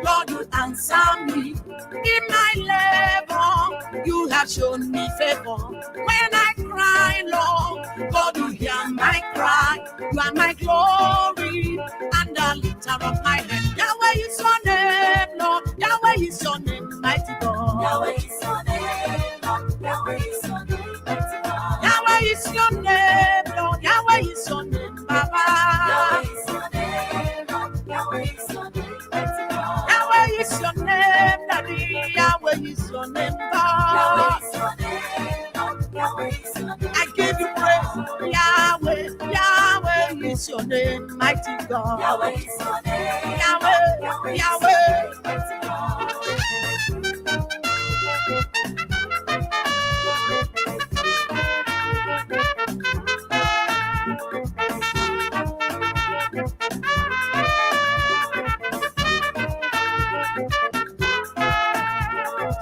Lord, you answer me. In my labor, you have shown me favor. When I cry, Lord, God, you hear my cry. You are my glory and the lifter of my head. Yahweh is your name, Lord. Yahweh is your name, mighty God. Yahweh is your name, Lord. Yahweh is your name, mighty God. Yahweh is your name, Lord. Yahweh is your name, Baba. Yahweh is your name, Lord. Yahweh is your name, mighty God. Yahweh is your name, Daddy. Yahweh is your name, Yahweh God. is your name, Lord. Yahweh is your name. I give you praise. Yahweh, Yahweh is your name, mighty God. Yahweh is your name, Yahweh, Yahweh is Yahweh. your name, mighty God.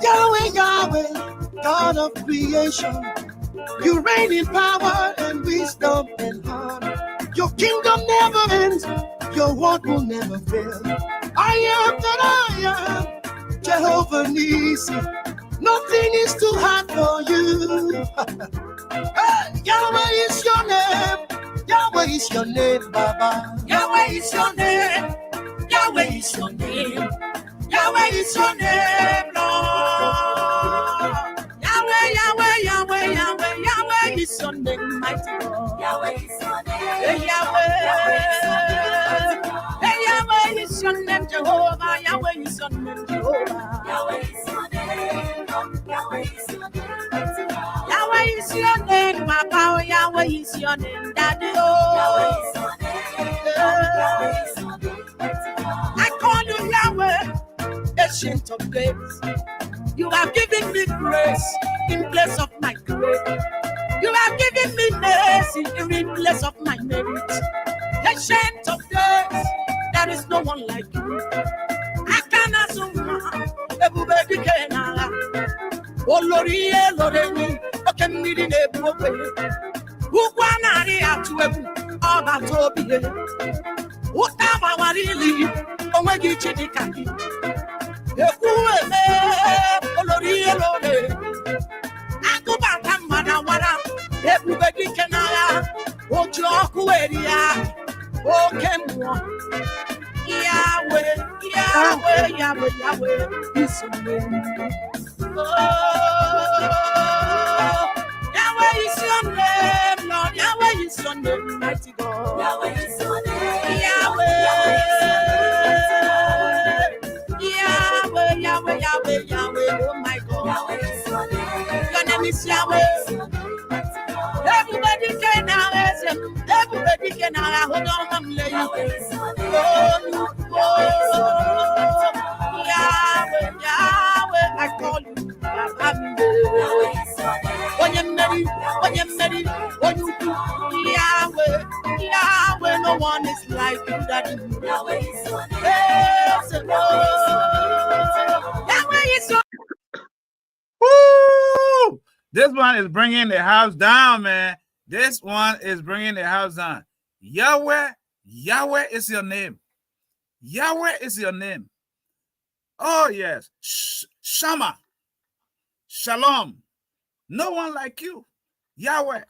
Yahweh, Yahweh, God of creation. You reign in power and wisdom and honor. Your kingdom never ends. Your word will never fail. I am that I am. Jehovah Nissi. Nothing is too hard for you. Hey, Yahweh is your name. Yahweh is your name, Baba. Yahweh is your name. Yahweh is your name. Yahweh is your name, Lord. Yahweh, Yahweh, Yahweh, Yahweh, Yahweh is your name, mighty God. Yahweh is your name. Hey, Yahweh. Yahweh is your name, mighty God. Hey, Yahweh is your name, Jehovah. Yahweh is your name, Jehovah. Yahweh is your name, Lord. Yahweh is your name, mighty God. Yahweh is your name, Papa. Yahweh is your name, Daddy. Yahweh Oh, is your name, Lord. Yahweh is your name, mighty God. I call you Yahweh, ancient of days. You have given me grace in place of my grace. You have given me mercy in place of my merit. Ancient of days, there is no one like you. I cannot suma, everybody can. Oh, Lord, Lord, okay, me the name. Ukwanari all that to be here. What am I really? Oh, when you check the candy. Ako bata mana wana. Everybody can aya. Ojo kueria. Okemwa. Yahweh, Yahweh, Yahweh, Yahweh is your name. Oh, Yahweh is your name, Lord. Yahweh is your name, mighty God. Yahweh is your name. Yahweh, Yahweh, Yahweh, Yahweh, Yahweh, oh my God. Yahweh is your name. Your name is Yahweh. Everybody can have it. Everybody can have it. Hold on, I'm laying. Yahweh is your name. Yahweh, Yahweh, I call you. Yahweh is your name. When you're married, when you do Yahweh, Yahweh, no one is like you that you. Yahweh is your name. Yes, Yahweh is your Woo! This one is bringing the house down, man. This one is bringing the house down. Yahweh, Yahweh is your name. Yahweh is your name. Oh, yes. Shama. Shalom. No one like you. Yahweh.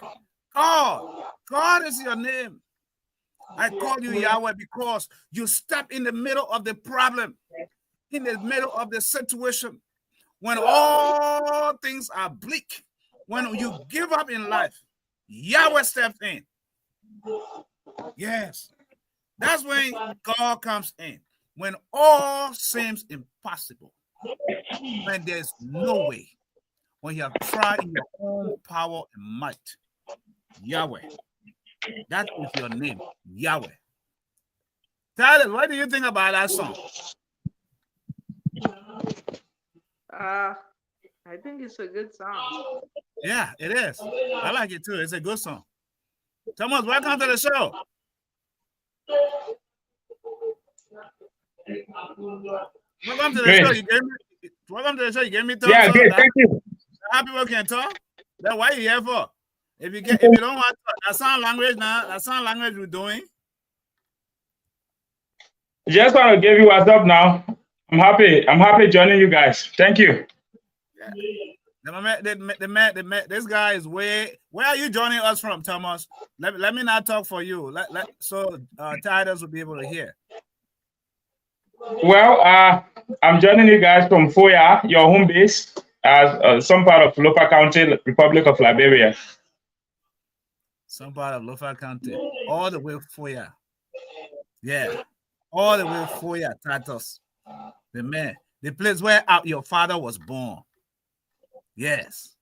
God is your name. I call you Yahweh because you step in the middle of the problem, in the middle of the situation, when all things are bleak, when you give up in life, Yahweh steps in. Yes. That's when God comes in. When all seems impossible. When there's no way. When you have tried in your own power and might. Yahweh. That is your name. Yahweh. Tyler, what do you think about that song? I think it's a good song. Yeah, it is. I like it too. It's a good song. Thomas, welcome to the show. Welcome to the show. Welcome to the show. You gave me thumbs up. Great. Thank you. How people can talk? Then what are you here for? If you don't want to talk, that sound language now. That sound language we're doing. Just want to give you what's up now. I'm happy joining you guys. Thank you. Yeah. This guy is way. Where are you joining us from, Thomas? Let me not talk for you. So Titus will be able to hear. Well, I'm joining you guys from Foya, your home base, as some part of Lofa County, Republic of Liberia. Some part of Lofa County, all the way Foya. Yeah, all the way Foya, Titus. The place where your father was born. Yes,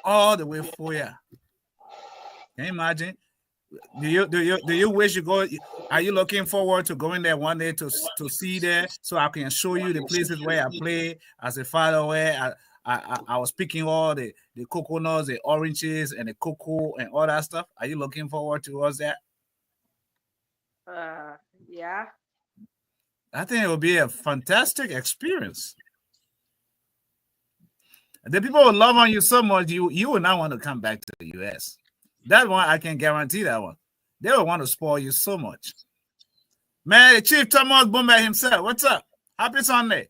all the way Foya. Can you imagine? Do you wish you go? Are you looking forward to going there one day to see there so I can show you the places where I play as a father, where I was picking all the coconuts, the oranges, and the cocoa and all that stuff? Are you looking forward towards that? Yeah. I think it will be a fantastic experience. The people will love on you so much, you will not want to come back to the US. That one, I can guarantee that one. They will want to spoil you so much. Man, Chief Thomas Bomber himself, what's up? Happy Sunday.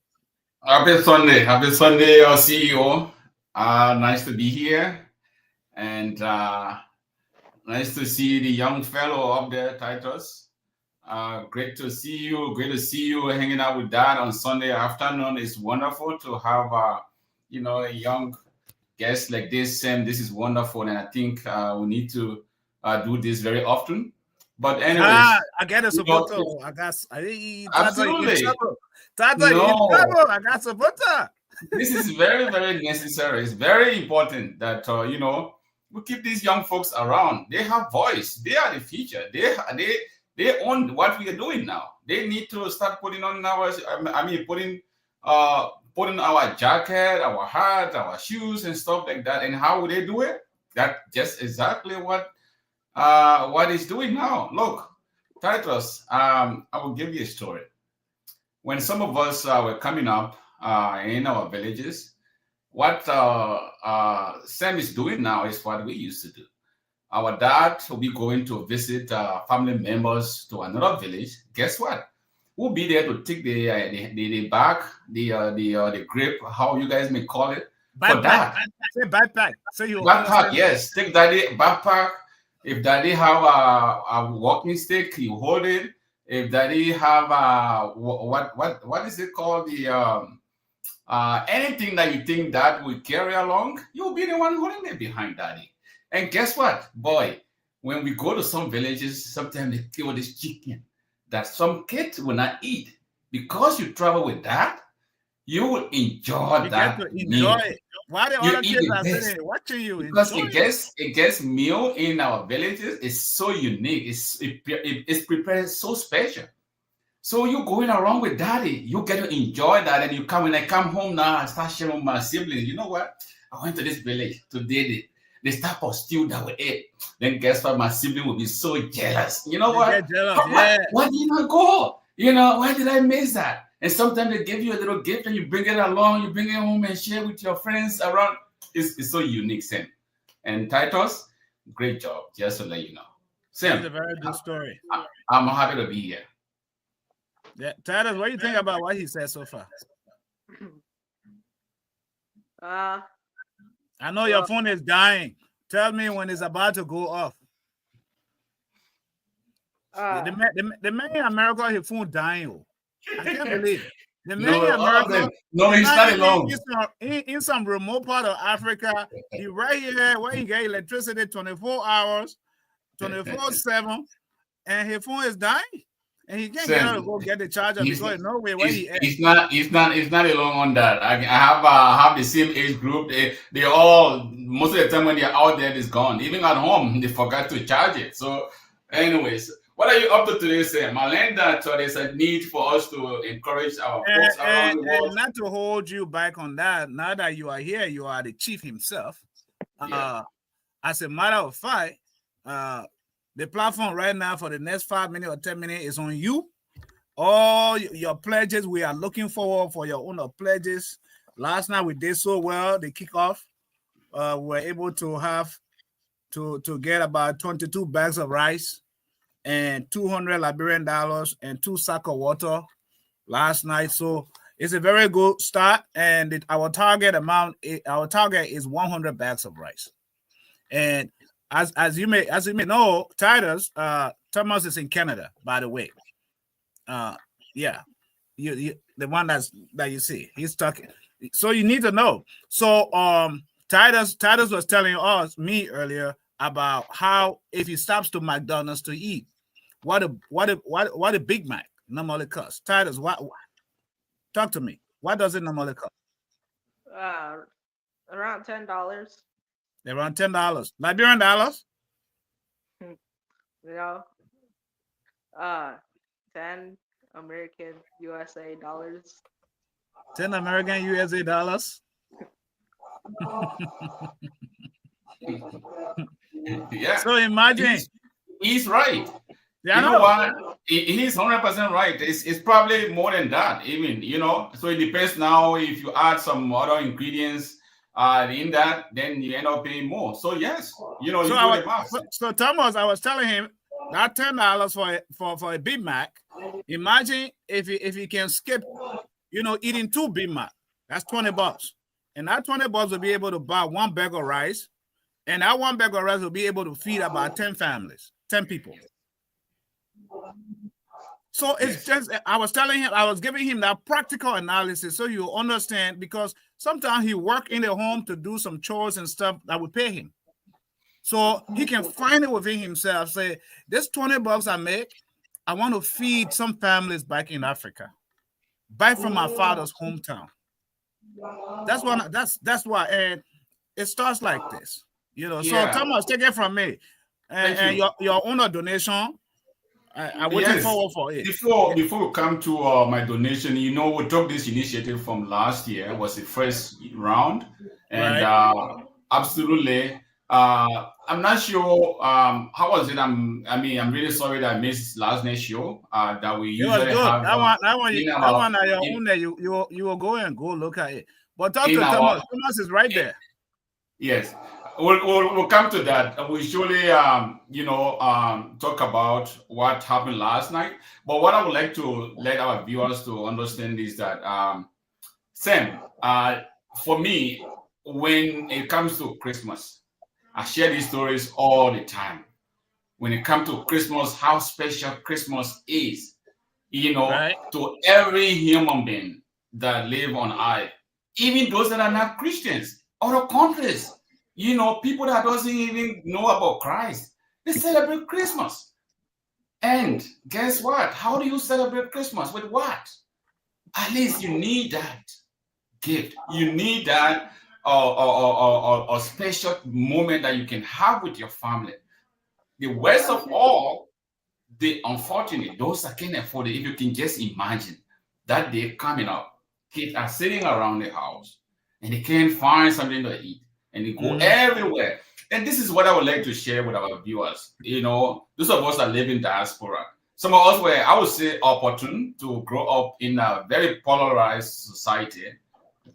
Happy Sunday. Happy Sunday, our CEO. Nice to be here. And nice to see the young fellow up there, Titus. Great to see you. Great to see you hanging out with Dad on Sunday afternoon. It's wonderful to have a young guest like this. Sam, this is wonderful, and I think we need to do this very often. But anyways, I get a supporter. Absolutely. I got supporter. This is very, very necessary. It's very important that we keep these young folks around. They have voice. They are the future. They own what we are doing now. They need to start putting on putting our jacket, our hat, our shoes, and stuff like that. And how would they do it? That's just exactly what it's doing now. Look, Titus, I will give you a story. When some of us were coming up in our villages, what Sam is doing now is what we used to do. our dad will be going to visit family members to another village. Guess what? We'll be there to take the bag, the grip, how you guys may call it, for that. Say backpack. Say you Backpack, yes. Take daddy backpack. If daddy have a walking stick, you hold it. If daddy have what is it called? The anything that you think dad will carry along, you'll be the one holding it behind daddy. And guess what, boy? When we go to some villages, sometimes they kill this chicken that some kids will not eat. Because you travel with that, you will enjoy that. Enjoy it. Why the other kids are sitting watching you? Because it gets meal in our villages is so unique. It's prepared so special. So you going along with daddy, you get to enjoy that, and you come when I come home now, I start sharing with my siblings. You know what? I went to this village today. This type of stew that we ate. Then guess what? My sibling will be so jealous. You know what? Jealous, yeah. Why did I go? You know, why did I miss that? And sometimes they give you a little gift and you bring it along, you bring it home and share with your friends around. It's so unique, Sam. And Titus, great job, just to let you know. Sam, that's a very good story. I'm happy to be here. Yeah, Titus, what do you think about what he said so far? I know your phone is dying. Tell me when it's about to go off. The man in America, his phone dying. I can't believe it. The man in America, he's not alone. In some remote part of Africa, he right here where he get electricity 24 hours, 24/7, and his phone is dying. And he can't get out to go get the charger because no way where he is. He's not alone on that. I have the same age group. They all, most of the time when they're out there, it's gone. Even at home, they forgot to charge it. So, anyways, what are you up to today, Sam? I learned that there's a need for us to encourage our folks around the world. And not to hold you back on that, now that you are here, you are the chief himself. As a matter of fact, the platform right now for the next 5 minutes or 10 minutes is on you. All your pledges, we are looking forward for your own pledges. Last night we did so well. The kickoff, we were able to have to get about 22 bags of rice and $200 Liberian dollars and 2 sacks of water last night. So it's a very good start. And our target is 100 bags of rice. And as you may know, Titus, Thomas is in Canada, by the way. You the one that you see, he's talking. So you need to know. So Titus was telling me earlier about how if he stops to McDonald's to eat, what a Big Mac normally costs. Titus, what? Talk to me. What does it normally cost? Around $10. Around $10. Liberian dollars? 10 American USA dollars. 10 American USA dollars? Yeah. So imagine. He's right. Yeah, you know what? He's 100% right. It's probably more than that, even, So it depends now if you add some other ingredients in that, then you end up paying more. So yes, So Thomas, I was telling him that $10 for a Big Mac. Imagine if he can skip, eating 2 Big Mac. That's $20, and that $20 will be able to buy 1 bag of rice, and that 1 bag of rice will be able to feed about 10 families, 10 people. So it's just, I was giving him that practical analysis so you understand, because sometimes he work in the home to do some chores and stuff that would pay him. So he can find it within himself, say, this $20 I make, I want to feed some families back in Africa, back from my father's hometown. That's why, and it starts like this, So Thomas, take it from me, and your owner donation. I'm waiting forward for it. Before we come to my donation, we took this initiative from last year. It was the first round, and absolutely. I'm not sure how was it. I'm really sorry that I missed last night's show. That we usually have. That one at your own there. You will go and go look at it. But talk to Thomas. Thomas is right there. Yes. We'll come to that. We surely, talk about what happened last night. But what I would like to let our viewers to understand is that, Sam, for me, when it comes to Christmas, I share these stories all the time. When it comes to Christmas, how special Christmas is, Right. to every human being that live on earth, even those that are not Christians, other countries, people that doesn't even know about Christ, they celebrate Christmas. And guess what? How do you celebrate Christmas? With what? At least you need that gift. You need that special moment that you can have with your family. The worst of all, the unfortunate, those that can't afford it, if you can just imagine that day coming up, kids are sitting around the house and they can't find something to eat and they go everywhere. And this is what I would like to share with our viewers. Those of us that live in diaspora, some of us were, I would say, opportune to grow up in a very polarized society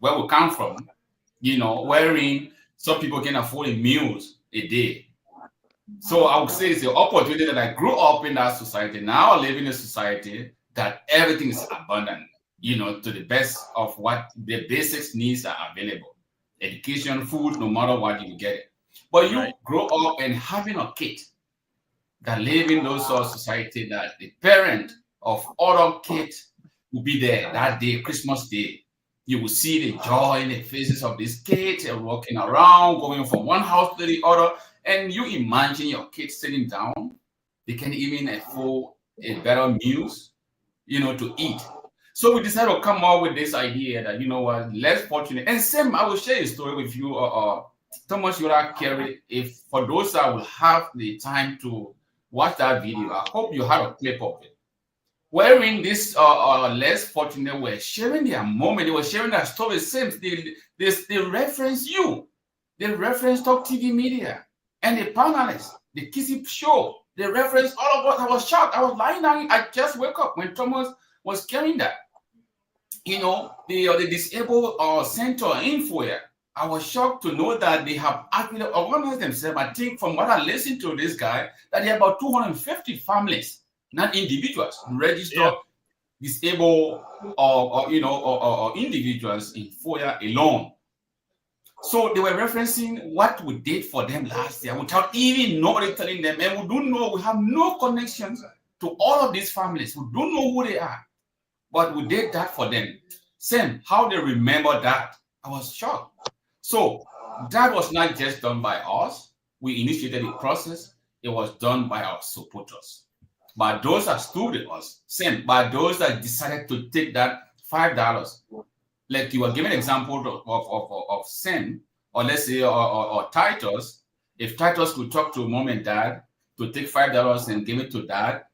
where we come from, wherein some people can afford meals a day. So I would say it's the opportunity that I grew up in that society. Now I live in a society that everything is abundant, to the best of what the basics needs are available. Education, food, no matter what you get it. But you grow up and having a kid that live in those sort of society that the parent of other kids will be there that day, Christmas Day. You will see the joy in the faces of these kids and walking around, going from one house to the other. And you imagine your kids sitting down, they can even afford a better meals, to eat. So we decided to come up with this idea that, less fortunate. And Sam, I will share a story with you, Thomas Yura Kerry. If for those that will have the time to watch that video, I hope you had a clip of it. Wherein these less fortunate were sharing their moment, they were sharing their story. Same, they reference you, they reference Talk TV Media, and the panelists, the Kissy Show, they reference all of us. I was shocked. I was lying down. I just woke up when Thomas was carrying that. The disabled center in Foya. I was shocked to know that they have actually organized themselves. I think from what I listened to this guy, that they have about 250 families, not individuals, registered disabled or individuals in Foya alone. So they were referencing what we did for them last year without even nobody telling them, and we don't know, we have no connections to all of these families. We don't know who they are, but we did that for them. Same, how they remember that, I was shocked. So that was not just done by us. We initiated the process. It was done by our supporters, by those that stood with us. Same, by those that decided to take that $5. Like you were giving an example of Sam, or let's say, or Titus. If Titus could talk to mom and dad to take $5 and give it to dad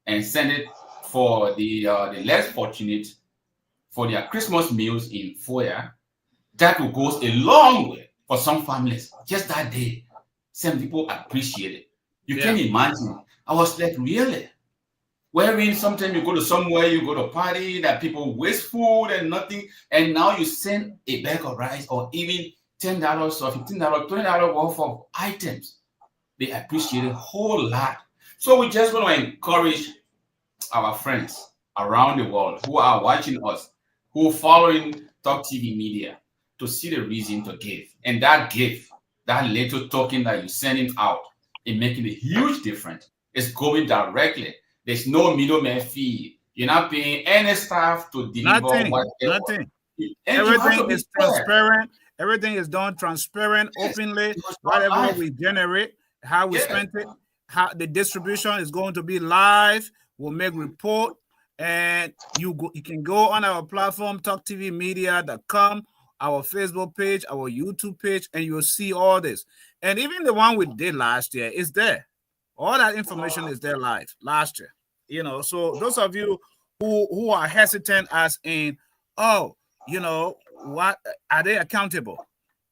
and send it for the less fortunate for their Christmas meals in Foya, that will go a long way for some families. Just that day, some people appreciate it. You can imagine. I was like, really? Wherein sometimes you go to somewhere, you go to a party that people waste food and nothing, and now you send a bag of rice or even $10 or $15, $20 worth of items. They appreciate it a whole lot. So we just want to encourage our friends around the world who are watching us, who are following Talk TV Media, to see the reason to give. And that gift, that little token that you're sending out, is making a huge difference. It's going directly. There's no middleman fee. You're not paying any staff to deliver Nothing. Everything is transparent. Everything is done transparent, openly. Whatever we generate, how we spend it, how the distribution is going to be live. We'll make report, and you can go on our platform, talktvmedia.com, our Facebook page, our YouTube page, and you'll see all this. And even the one we did last year is there. All that information is there live last year. So those of you who are hesitant as in, what are they accountable?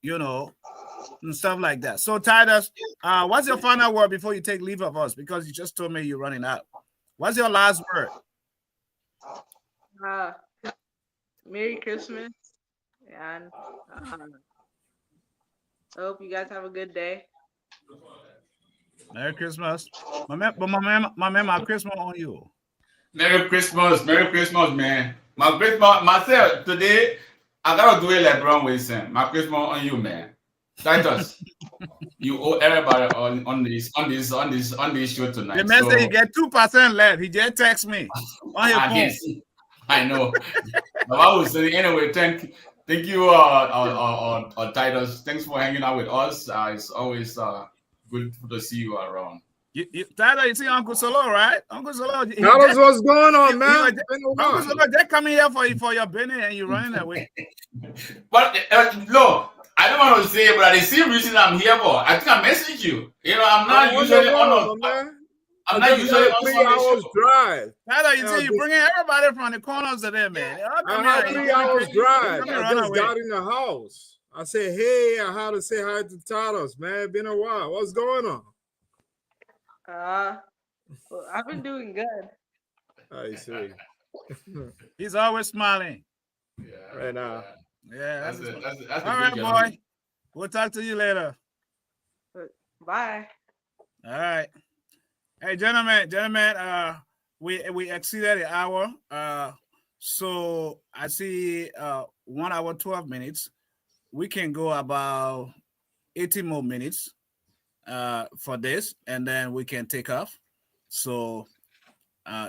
And stuff like that. So Titus, what's your final word before you take leave of us? Because you just told me you're running out. What's your last word? Merry Christmas, and I hope you guys have a good day. Merry Christmas. My Christmas on you. Merry Christmas, man. My Christmas myself today. I gotta do it like Brown Wilson. My Christmas on you, man. Titus, you owe everybody on this show tonight. The man so, said you get 2% left. He just text me on his phone. Yes, I know. But I was saying anyway. Thank you, Titus. Thanks for hanging out with us. It's always good to see you around. Tyler, you see Uncle Solo, right? Uncle Solo. Titus, what's going on, man? Uncle Solo, they coming here for your business and you running away. But no, I don't want to say it, but the same reason I'm here for. I think I messaged you. You know, I'm not usually on. I'm not usually on 3 hours drive. Tyler, you see, you bringing everybody from the corners of there, man. I had 3 hours drive. I just got in the house. I said, hey, I had to say hi to Titus, man. It's been a while. What's going on? Well, I've been doing good. I see. He's always smiling. Yeah, right now. Yeah, that's all right, boy. We'll talk to you later. Bye. All right. Hey, gentlemen, we exceeded the hour. So I see 1 hour 12 minutes. We can go about 80 more minutes for this, and then we can take off. So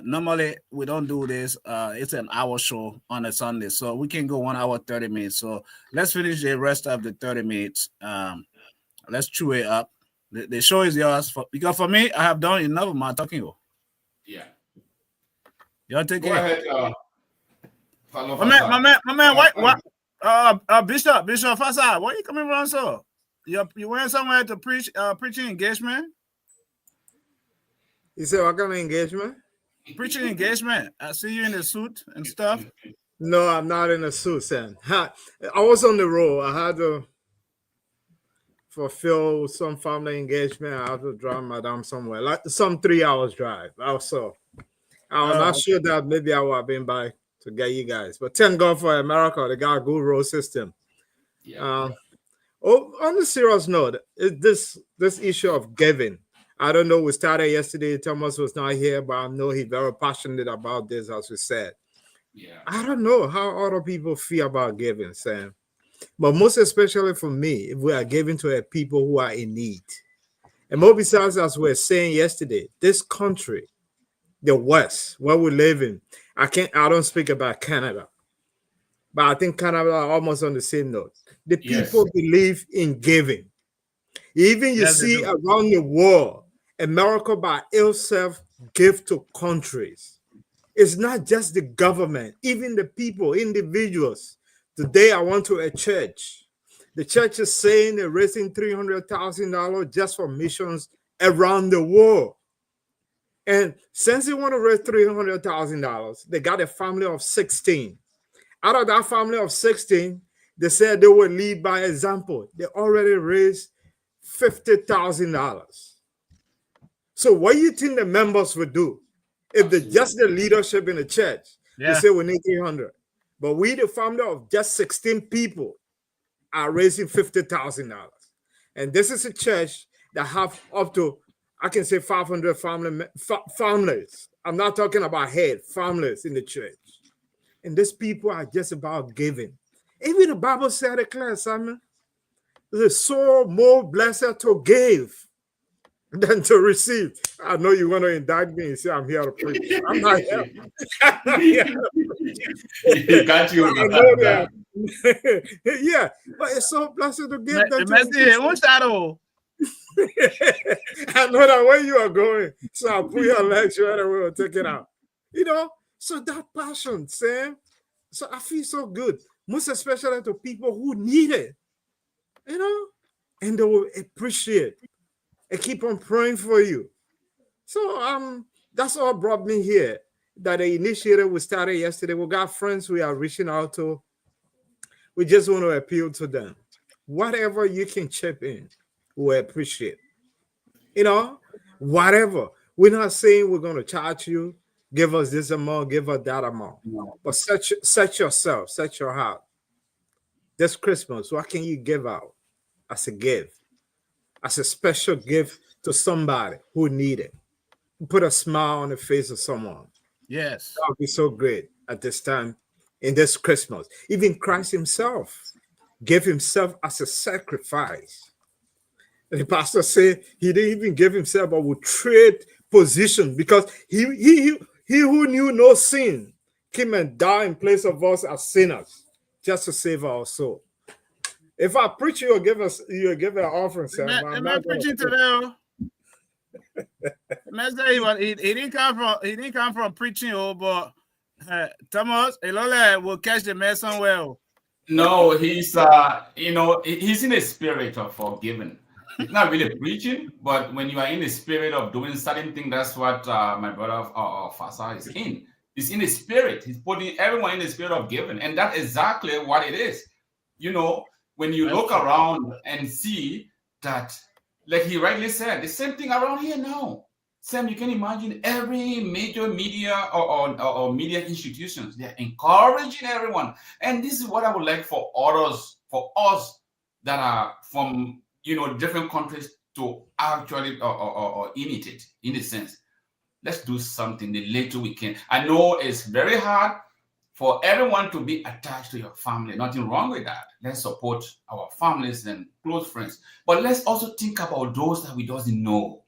normally we don't do this. It's an hour show on a Sunday, so we can go 1 hour 30 minutes. So let's finish the rest of the 30 minutes. Let's chew it up. The show is yours because for me, I have done enough of my talking. Yeah. Y'all take Go care. ahead. My man, what? Bishop Fasa, where you coming from, sir? You went somewhere to preach preaching engagement? You said what kind of engagement? Preaching engagement. I see you in the suit and stuff. No, I'm not in a suit, Sam. I was on the road. I had to fulfill some family engagement. I had to drive madam somewhere, like some 3 hours drive. Also, I'm not sure that maybe I would have been by to get you guys, but thank God for America. They got a good road system. Yeah. On the serious note, this issue of giving. I don't know. We started yesterday. Thomas was not here, but I know he's very passionate about this, as we said. Yeah. I don't know how other people feel about giving, Sam. But most especially for me, if we are giving to a people who are in need. And more besides, as we were saying yesterday, this country, the West, where we live in, I don't speak about Canada, but I think Canada are almost on the same note. The people believe in giving. Even you see around the world, America by itself give to countries. It's not just the government, even the people, individuals. Today I went to a church. The church is saying they're raising $300,000 just for missions around the world. And since they want to raise $300,000, they got a family of 16. Out of that family of 16, they said they will lead by example. They already raised $50,000. So what do you think the members would do if just the leadership in the church, they say we need 300, but we, the family of just 16 people, are raising $50,000. And this is a church that have up to, I can say 500 families. I'm not talking about head, families in the church. And these people are just about giving. Even the Bible said it clear, Simon. It's so more blessed to give than to receive. I know you want to indict me and say I'm here to preach. I'm not here. He got you. I know that. Yeah, but it's so blessed to give. I know that where you are going, so I'll put your legs right away and take it out. You know, so that passion, Sam. So I feel so good, most especially to people who need it. You know, and they will appreciate and keep on praying for you. So that's all brought me here. That the initiative we started yesterday. We got friends we are reaching out to. We just want to appeal to them. Whatever you can chip in, we appreciate. You know, whatever. We're not saying we're going to charge you, give us this amount, give us that amount. No. But set yourself, set your heart. This Christmas, what can you give out as a gift, as a special gift to somebody who need it. Put a smile on the face of someone. Yes. That would be so great at this time in this Christmas. Even Christ himself gave himself as a sacrifice. And the pastor said he didn't even give himself, but would trade position because he who knew no sin came and died in place of us as sinners just to save our soul. If I preach, you'll give an offering, Sam. I'm not preaching today. Oh. Let's say he didn't come from preaching, but Thomas, Elole will catch the mess somewhere. Oh. No, he's he's in the spirit of forgiving. He's not really preaching, but when you are in the spirit of doing certain things, that's what my brother Fasa is in. He's in the spirit. He's putting everyone in the spirit of giving, and that's exactly what it is. When you look around and see that, like he rightly said, the same thing around here now. Sam, you can imagine every major media or media institutions, they're encouraging everyone. And this is what I would like for others, for us that are from different countries to actually imitate in a sense. Let's do something the little we can. I know it's very hard for everyone to be attached to your family. Nothing wrong with that. Let's support our families and close friends. But let's also think about those that we doesn't know.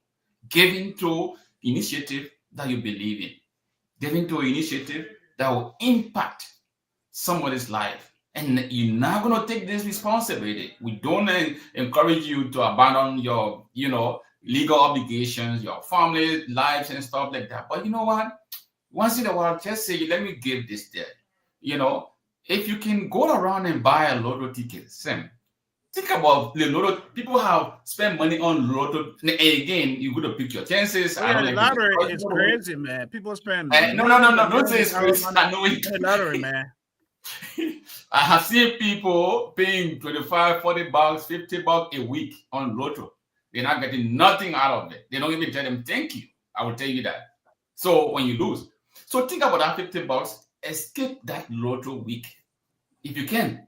Giving to initiative that you believe in. Giving to initiative that will impact somebody's life. And you're not going to take this responsibility. We don't encourage you to abandon your, legal obligations, your family lives and stuff like that. But you know what? Once in a while, just say, let me give this there. If you can go around and buy a lotto ticket, Sam, think about the lotto. People have spent money on lotto. Again, you got to pick your chances. Yeah, the lottery is crazy, man. People spend money. No. Don't say it's crazy. I know it. The lottery, man. I have seen people paying $25, $40, $50 a week on lotto. They're not getting nothing out of it. They don't even tell them thank you. I will tell you that. So when you lose, so think about that $50. Escape that lotto week if you can.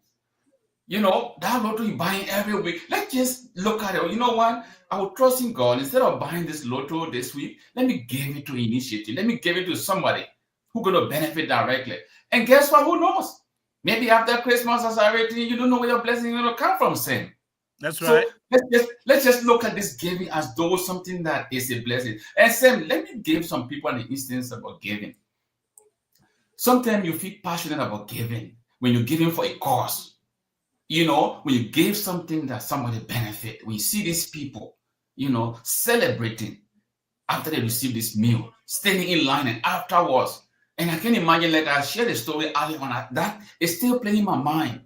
That lotto you're buying every week. Let's just look at it. You know what? I will trust in God. Instead of buying this lotto this week, let me give it to initiative. Let me give it to somebody who's going to benefit directly. And guess what? Who knows? Maybe after Christmas or everything, you don't know where your blessing is going to come from, Sam. That's right. So let's just look at this giving as though something that is a blessing. And Sam, let me give some people an instance about giving. Sometimes you feel passionate about giving when you're giving for a cause. When you give something that somebody benefit, when you see these people, celebrating after they receive this meal, standing in line and afterwards. And I can imagine, like I shared the story earlier on, that is still playing in my mind.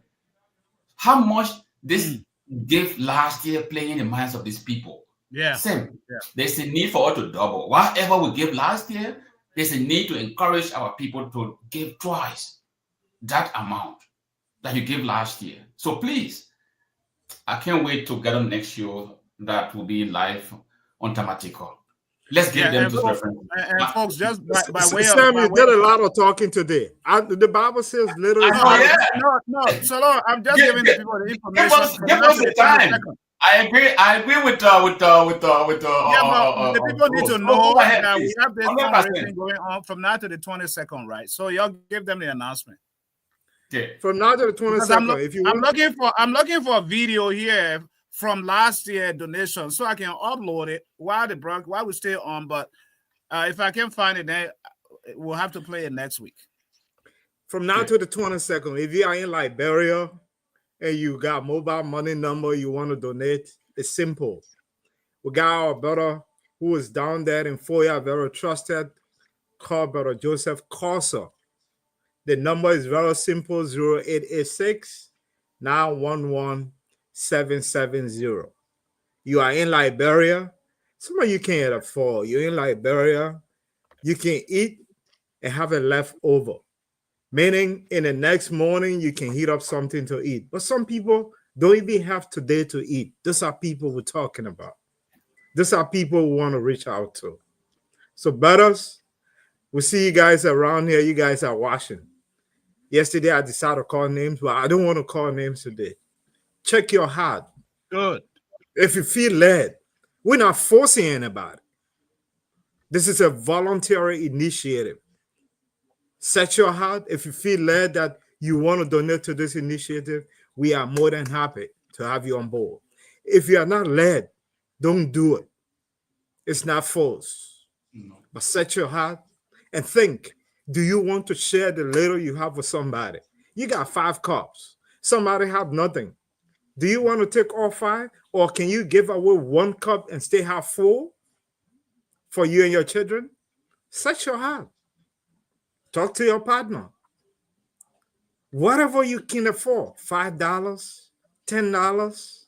How much this gift last year playing in the minds of these people. Yeah. Same. Yeah. There's a need for us to double. Whatever we gave last year, there's a need to encourage our people to give twice that amount that you gave last year. So please, I can't wait to get on next show that will be live on Tamatico. Let's give them this reference. And folks, just by way of... Sam, you did a lot of talking today. The Bible says little... No. So I'm just giving the people the information. Give us the time. I agree with the people need to know that we have this conversation going on from now to the 22nd, right? So y'all give them the announcement. Okay. From now to the 22nd. I'm looking for a video here from last year donation so I can upload it while we stay on. But if I can find it, then we'll have to play it next week. From now to the 22nd, if you are in Liberia and you got mobile money number you want to donate, it's simple. We got our brother who is down there in Foya, very trusted, called Brother Joseph Corsa. The number is very simple, 0886 911 770. You are in Liberia. Some of you can't afford. You're in Liberia. You can eat and have it left over. Meaning in the next morning, you can heat up something to eat. But some people don't even have today to eat. Those are people we're talking about. Those are people we want to reach out to. So brothers, we see you guys around here. You guys are watching. Yesterday, I decided to call names, but I don't want to call names today. Check your heart. Good. If you feel led, we're not forcing anybody. This is a voluntary initiative. Set your heart. If you feel led that you want to donate to this initiative, we are more than happy to have you on board. If you are not led, don't do it. It's not forced. But set your heart and think, do you want to share the little you have with somebody? You got 5 cups. Somebody have nothing. Do you want to take all 5? Or can you give away 1 cup and stay half full for you and your children? Set your heart. Talk to your partner. Whatever you can afford, $5, $10, $200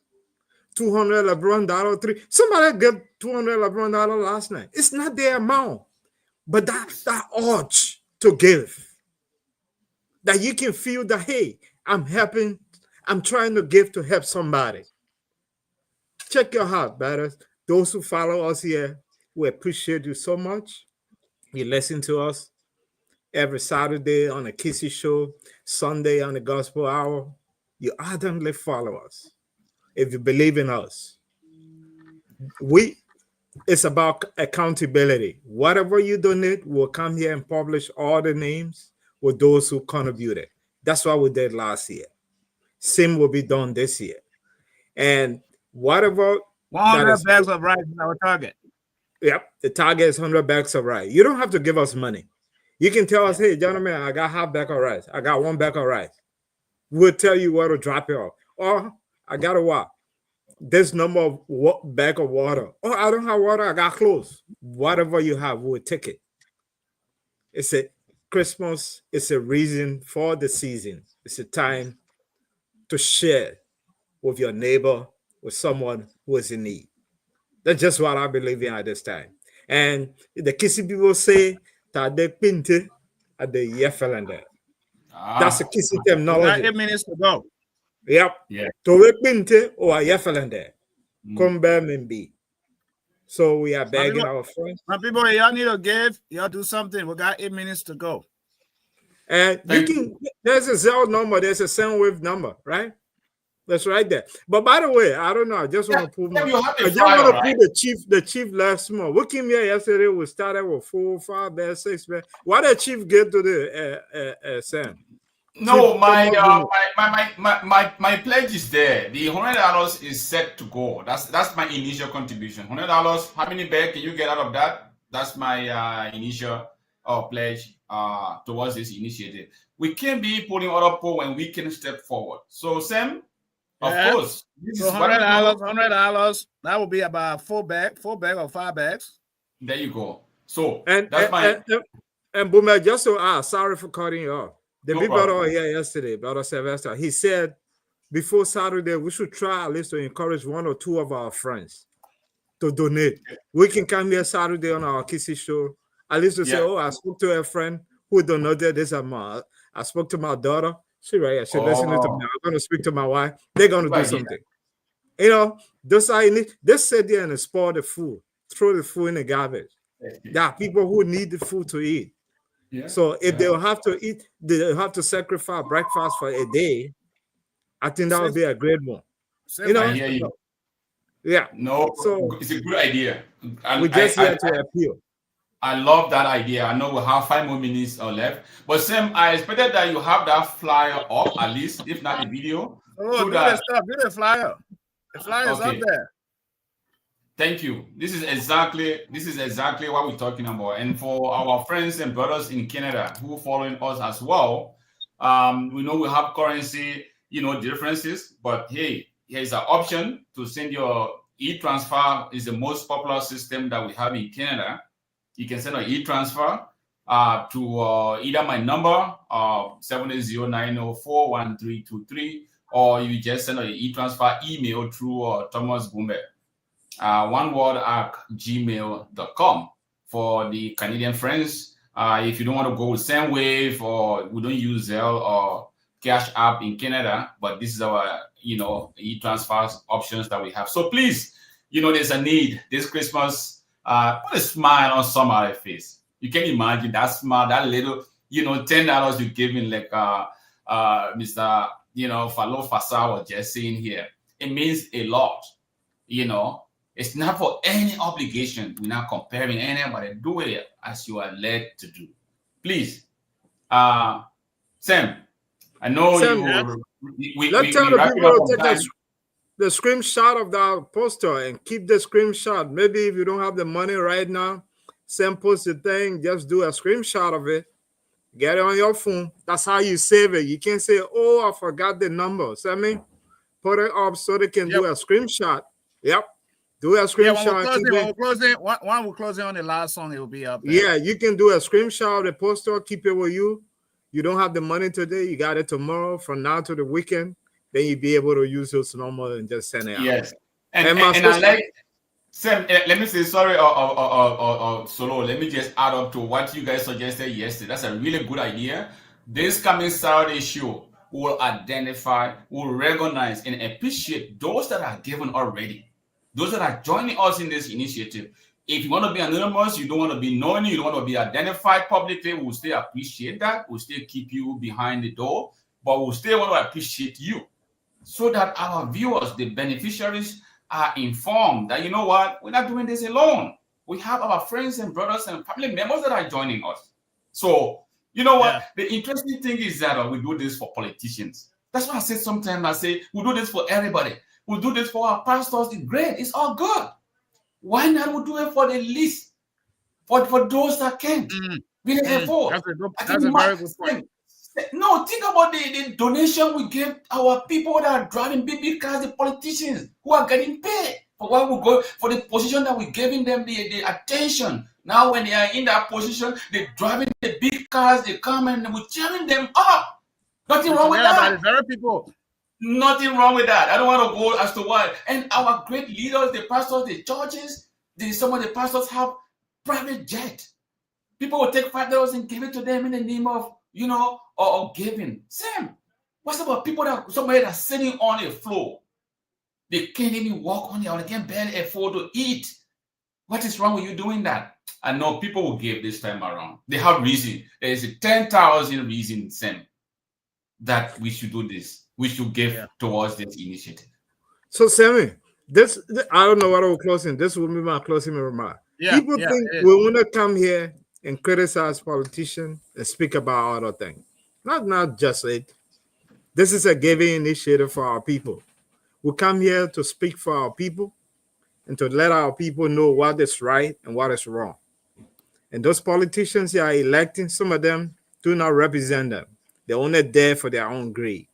LeBron dollar, $3. Somebody got $200 LeBron dollar last night. It's not the amount, but that urge to give. That you can feel that, hey, I'm helping, I'm trying to give to help somebody. Check your heart, brothers. Those who follow us here, we appreciate you so much. You listen to us every Saturday on the Kissy Show, Sunday on the Gospel Hour. You ardently follow us. If you believe in us, it's about accountability. Whatever you donate, we'll come here and publish all the names with those who contributed. That's what we did last year. Same will be done this year. And whatever 100 bags of rice is our target. Yep, the target is 100 bags of rice. You don't have to give us money. You can tell us, hey, gentlemen, I got half bag of rice. I got 1 bag of rice. We'll tell you where to drop it off. Or I got a what? This number of bag of water. Oh, I don't have water. I got clothes. Whatever you have, we'll take it. It's a Christmas. It's a reason for the season. It's a time to share with your neighbor, with someone who is in need. That's just what I believe in at this time. And the Kissy people say, "Tade pinte at the yefelende." That's the Kissy terminology. 8 minutes to go. Yep. Yeah. Towe pinte or yefelende. Kombe membi. So we are begging our friends. My people, y'all need to give. Y'all do something. We got 8 minutes to go. And there's a Zelle number, there's a Soundwave number, right? That's right there. But by the way, I don't know. I just want to prove you have a I just flyer, want to right? prove the chief last month. We came here yesterday. We started with 4, 5 bags, 6 bags. Why did chief get to the Sam? No, Chief, my pledge is there. The $100 is set to go. That's my initial contribution. $100. How many bags can you get out of that? That's my initial pledge towards this initiative. We can be putting other poll when we can step forward. So Sam, of course, this So is what $100. That would be about 4 bags or 5 bags. There you go. So and Boomer, just to ask, sorry for cutting you off. The big brother here yesterday, Brother Sylvester, he said before Saturday we should try at least to encourage 1 or 2 of our friends to donate. We can come here Saturday on our Kissy Show, at least to say, oh, I spoke to a friend who donated this amount. I spoke to my daughter. She's right here. She's listening to me. I'm going to speak to my wife. They're going to do something. You know, those are they sit there and spoil the food, throw the food in the garbage. There are people who need the food to eat. Yeah. So if they will have to eat, they have to sacrifice breakfast for a day. I think that would be a great one. You know, I hear you. Yeah. No, so it's a good idea. And we just here to appeal. I love that idea. I know we have 5 more minutes left. But Sam, I expected that you have that flyer up at least, if not the video. Oh, so do the flyer. The flyer is up there. Thank you. This is exactly what we're talking about. And for our friends and brothers in Canada who are following us as well, we know we have currency, differences, but hey, here's an option to send your e-transfer. Is the most popular system that we have in Canada. You can send an e-transfer to either my number 780-904-1323, or you just send an e-transfer email through Thomas Bumbe. One word at gmail.com. For the Canadian friends, if you don't want to go with Sendwave, or we don't use Zelle or Cash App in Canada, but this is our e-transfer options that we have. So please, there's a need this Christmas. Put a smile on somebody's face. You can imagine that smile, that little, $10 you give in, like Mr. Falo Fasa was just saying here. it means a lot. You know, it's not for any obligation. We're not comparing anybody. Do it as you are led to do. Please, Sam, I know Sam, let's tell we the wrap it people up to on take time. the screenshot of that poster and keep the screenshot. Maybe if you don't have the money right now, Sam post the thing, just do a screenshot of it. Get it on your phone. That's how you save it. You can't say, oh, I forgot the number. So I mean, put it up so they can do a screenshot. Yep. Do a screenshot. When we're closing on the last song, it will be up there. Yeah, you can do a screenshot of the poster, keep it with you. You don't have the money today, you got it tomorrow, from now to the weekend. Then you'll be able to use those normal and just send it out. Yes. And I like, Sam, let me say sorry or Solo. Let me just add up to what you guys suggested yesterday. That's a really good idea. This coming Saturday show will identify, will recognize, and appreciate those that are given already, those that are joining us in this initiative. If you want to be anonymous, you don't want to be known, you don't want to be identified publicly, we'll still appreciate that. We'll still keep you behind the door, but we'll still want to appreciate you so that our viewers, the beneficiaries, are informed that, you know what, we're not doing this alone. We have our friends and brothers and family members that are joining us. So, you know what? The interesting thing is that we do this for politicians. That's why I say sometimes, I say, we do this for everybody. We do this for our pastors. It's great. It's all good. Why not we do it for the least? For those that can't really afford. That's a very good point. No, think about the donation we give our people that are driving big cars, the politicians who are getting paid for what we go for the position that we're giving them the attention. Now, when they are in that position, they're driving the big cars, they come and we're cheering them up. Nothing wrong with that. Nothing wrong with that. I don't want to go as to why. And our great leaders, the pastors, the churches, some of the pastors have private jet. People will take $5 and give it to them in the name of, you know, or giving. Same. What's about people somebody that's sitting on a floor? They can't even walk on it, or they can barely afford to eat. What is wrong with you doing that? I know people will give this time around. They have reason. There is a 10,000 reasons, Sam, that we should do this. We should give towards this initiative. So, Sammy, I don't know what I'm closing. This will be my closing remark. People think we want to come here and criticize politicians and speak about other things. Not just it. This is a giving initiative for our people. We come here to speak for our people and to let our people know what is right and what is wrong. And those politicians you are electing, some of them do not represent them. They're only there for their own greed.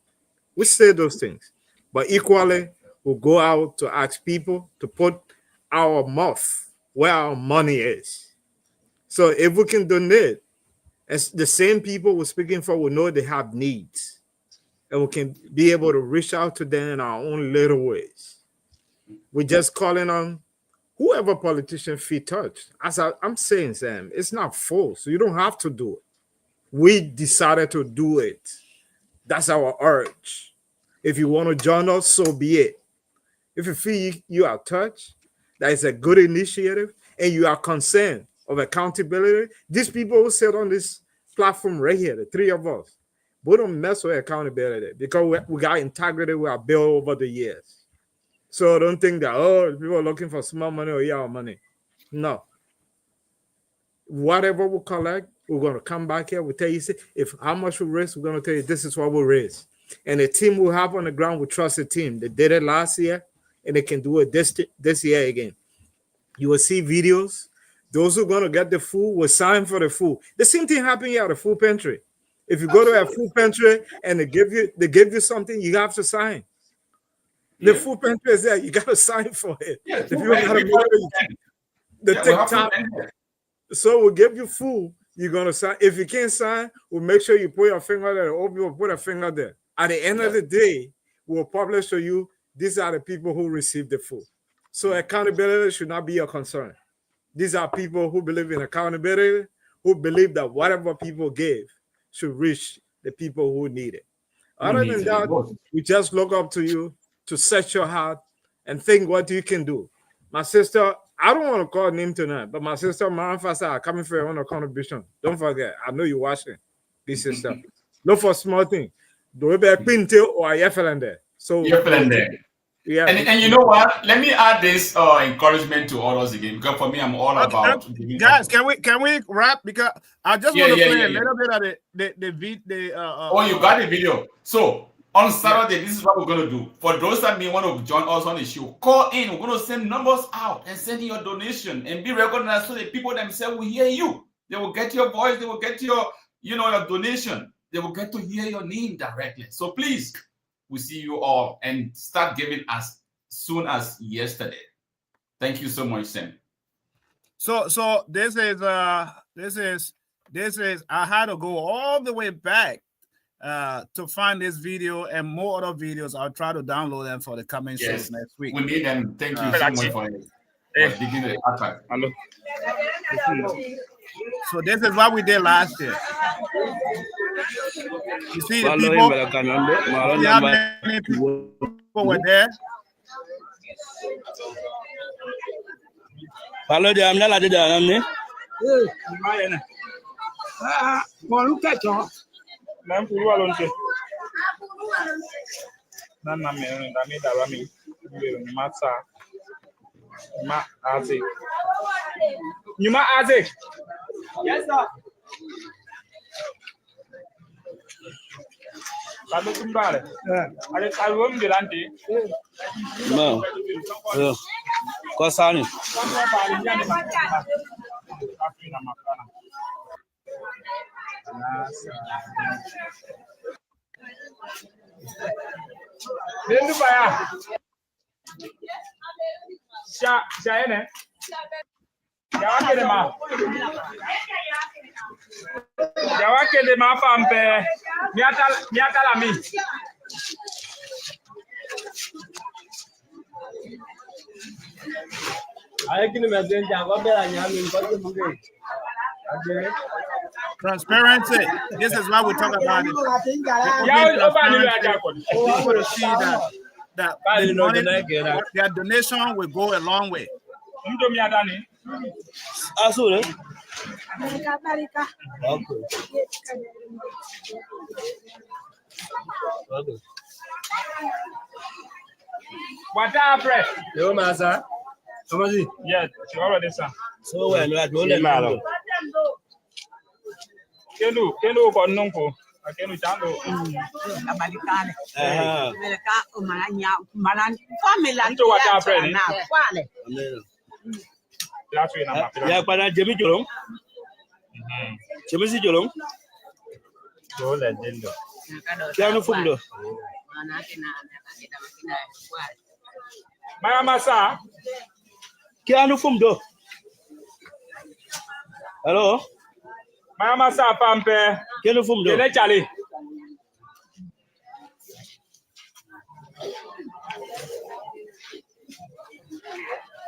We say those things, but equally, we'll go out to ask people to put our mouth where our money is. So if we can donate, as the same people we're speaking for will know they have needs, and we can be able to reach out to them in our own little ways. We're just calling on whoever politician feel touched. As I'm saying, Sam, it's not false. So you don't have to do it. We decided to do it. That's our urge. If you want to join us, so be it. If you feel you are touched, that is a good initiative, and you are concerned of accountability, these people who sit on this platform right here, the three of us, we don't mess with accountability because we got integrity we have built over the years. So don't think that, people are looking for small money or our money. No. Whatever we collect, we're going to come back here. We'll tell you, if how much we raise, we're going to tell you this is what we raise. And the team we have on the ground, we trust the team. They did it last year, and they can do it this year again. You will see videos. Those who are going to get the food will sign for the food. The same thing happened here at the food pantry. If you go to a food pantry and they give you something, you have to sign. The food pantry is there. You got to sign for it. If you got to make the TikTok. So we'll give you food. You're going to sign. If you can't sign, we'll make sure you put your finger there. Or you will put a finger there. At the end of the day, we'll publish to you, these are the people who receive the food. So accountability should not be a concern. These are people who believe in accountability, who believe that whatever people give should reach the people who need it. Other than that, we just look up to you to set your heart and think what you can do. My sister, I don't want to call her name tonight, but my sister, Maranfasa, are coming for your own contribution. Don't forget, I know you're watching this sister. Look for small thing. Do it be a pinto or a yeffelende. So Yeah. And you know what? Let me add this encouragement to others again, because for me, I'm all about giving guys. up. Can we wrap? Because I just want to play a little bit of the Oh, you got the video. So on Saturday, yeah. this is what we're gonna do. For those that may want to join us on the show, call in. We're gonna send numbers out and send in your donation and be recognized so the people themselves will hear you. They will get your voice. They will get your, your donation. They will get to hear your name directly. So please, we see you all and start giving as soon as yesterday. Thank you so much, Sam. So this is I had to go all the way back to find this video and more other videos. I'll try to download them for the coming shows next week. We need them. Thank you so much for digging the archive. So this is what we did last year. You see the people, see how many people were there? Hello, I'm not allowed to Look at you. Yes, sir. No. Kosani. Jawake ma pampe miatala mi. Transparency. This is why we talk about it. People to see that the money, their donation will go a long way. Okay. What happened? Yo, Masa. How much? Yes, you already sir. So when you are doing it, Kenu ko nonko. Kenu chando. What happened? Ya pada Jemi Jolong. Jemi si Jolong. Jole jendo. Kiano fundo. Maya masa. Kiano fundo. Hello. Maya masa pampe. Kiano fundo. Kene chali.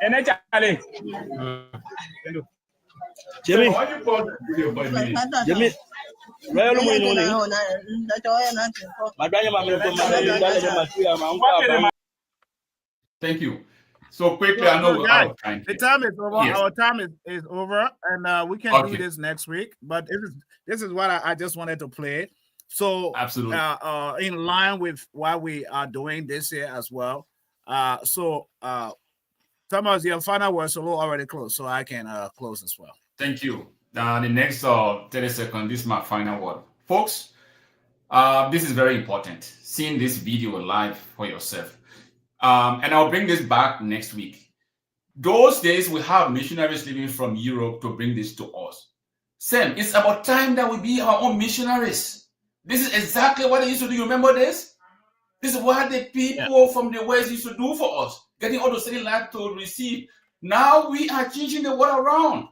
Kene chali. Jemi. Why you pause the video by me? Jemi. Raya lu mo ni. Madanya mama. Thank you. So quickly, I know we're out of time. The time is over. Yes. Our time is over, and we can do this next week. But this is what I just wanted to play. So absolutely, in line with what we are doing this year as well. Thomas, your final words are already closed, so I can close as well. Thank you. The next 30 seconds, this is my final word. Folks, this is very important. Seeing this video live for yourself. And I'll bring this back next week. Those days, we have missionaries living from Europe to bring this to us. Sam, it's about time that we be our own missionaries. This is exactly what they used to do. You remember this? This is what the people from the West used to do for us, getting all the city life to receive. Now we are changing the world around.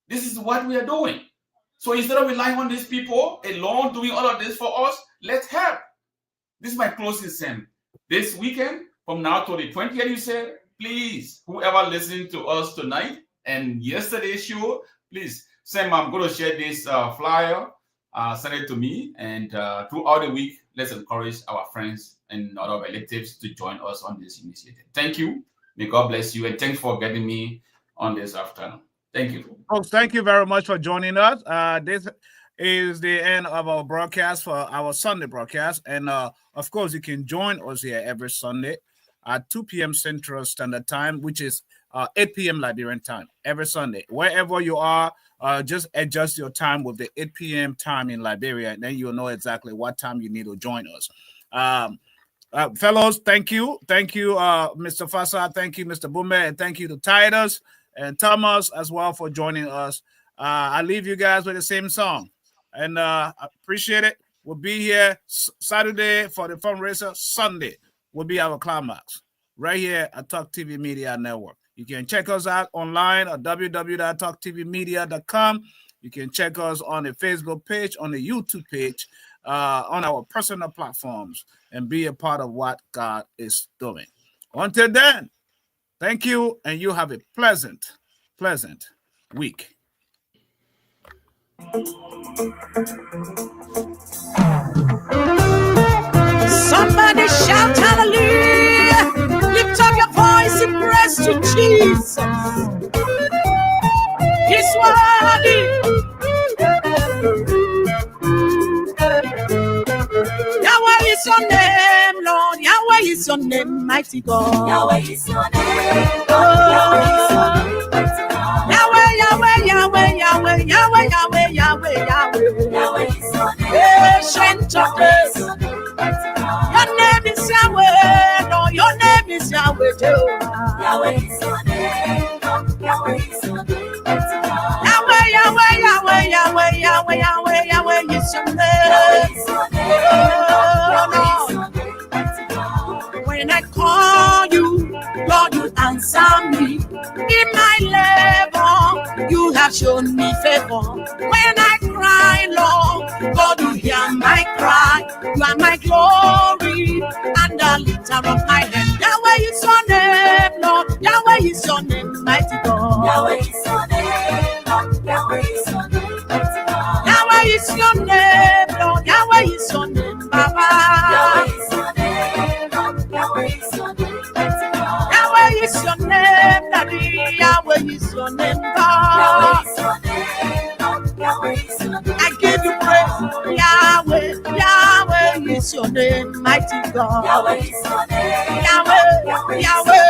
This is what we are doing. So instead of relying on these people alone doing all of this for us, let's help. This is my closing, Sam. This weekend, from now to the 20th, you said, please, whoever listened to us tonight and yesterday's show, please, Sam, I'm going to share this flyer, send it to me, and throughout the week, let's encourage our friends and other relatives to join us on this initiative. Thank you. May God bless you, and thanks for getting me on this afternoon. Thank you. Folks, thank you very much for joining us. This is the end of our broadcast for our Sunday broadcast. And of course, you can join us here every Sunday. at 2 p.m. Central Standard Time, which is 8 p.m. Liberian time every Sunday. Wherever you are, just adjust your time with the 8 p.m. time in Liberia, and then you'll know exactly what time you need to join us. Fellows, thank you. Thank you, Mr. Fasa. Thank you, Mr. Bumbe. And thank you to Titus and Thomas as well for joining us. I leave you guys with the same song. And I appreciate it. We'll be here Saturday for the fundraiser. Sunday will be our climax right here at Talk TV Media Network. You can check us out online at www.talktvmedia.com. You can check us on the Facebook page, on the YouTube page, on our personal platforms, and be a part of what God is doing. Until then, thank you, and you have a pleasant week. Somebody shout hallelujah. Lift up your voice in praise to Jesus. He's worthy. Yahweh is your name, Lord. Yahweh is your name, mighty God. Yahweh is your name, Lord. Yahweh is your name, mighty God. Yahweh, Yahweh, Yahweh, Yahweh, Yahweh, Yahweh, Yahweh, Yahweh. Yahweh is your name. Ancient of days. Your name is Yahweh, Lord. Your name is Yahweh, Jehovah. Yahweh is your name, Lord. Yahweh is your name, mighty God. Yahweh, Yahweh, Yahweh, Yahweh, Yahweh, Yahweh, Yahweh is your name. Yahweh is your name, Lord. Yahweh is your name, mighty God. When I call you, Lord, you answer me. In my labor, you have shown me favor. When I cry, Lord, God, you hear my cry. You are my glory and the lifter of my head. Yahweh is your name, Lord. Yahweh is your name, mighty God. Yahweh is your name, Lord. Yahweh is your name, mighty God. Yahweh is your name, Lord. Yahweh is your name, Baba. Yahweh is your name, Lord. Yahweh is your name, mighty God. Yahweh is your name, Daddy. Yahweh is your name, Yahweh God. is your name, Lord. Yahweh is your name. I give you praise. Yahweh, Yahweh is your name, mighty God. Yahweh is your name. Yahweh, Yahweh,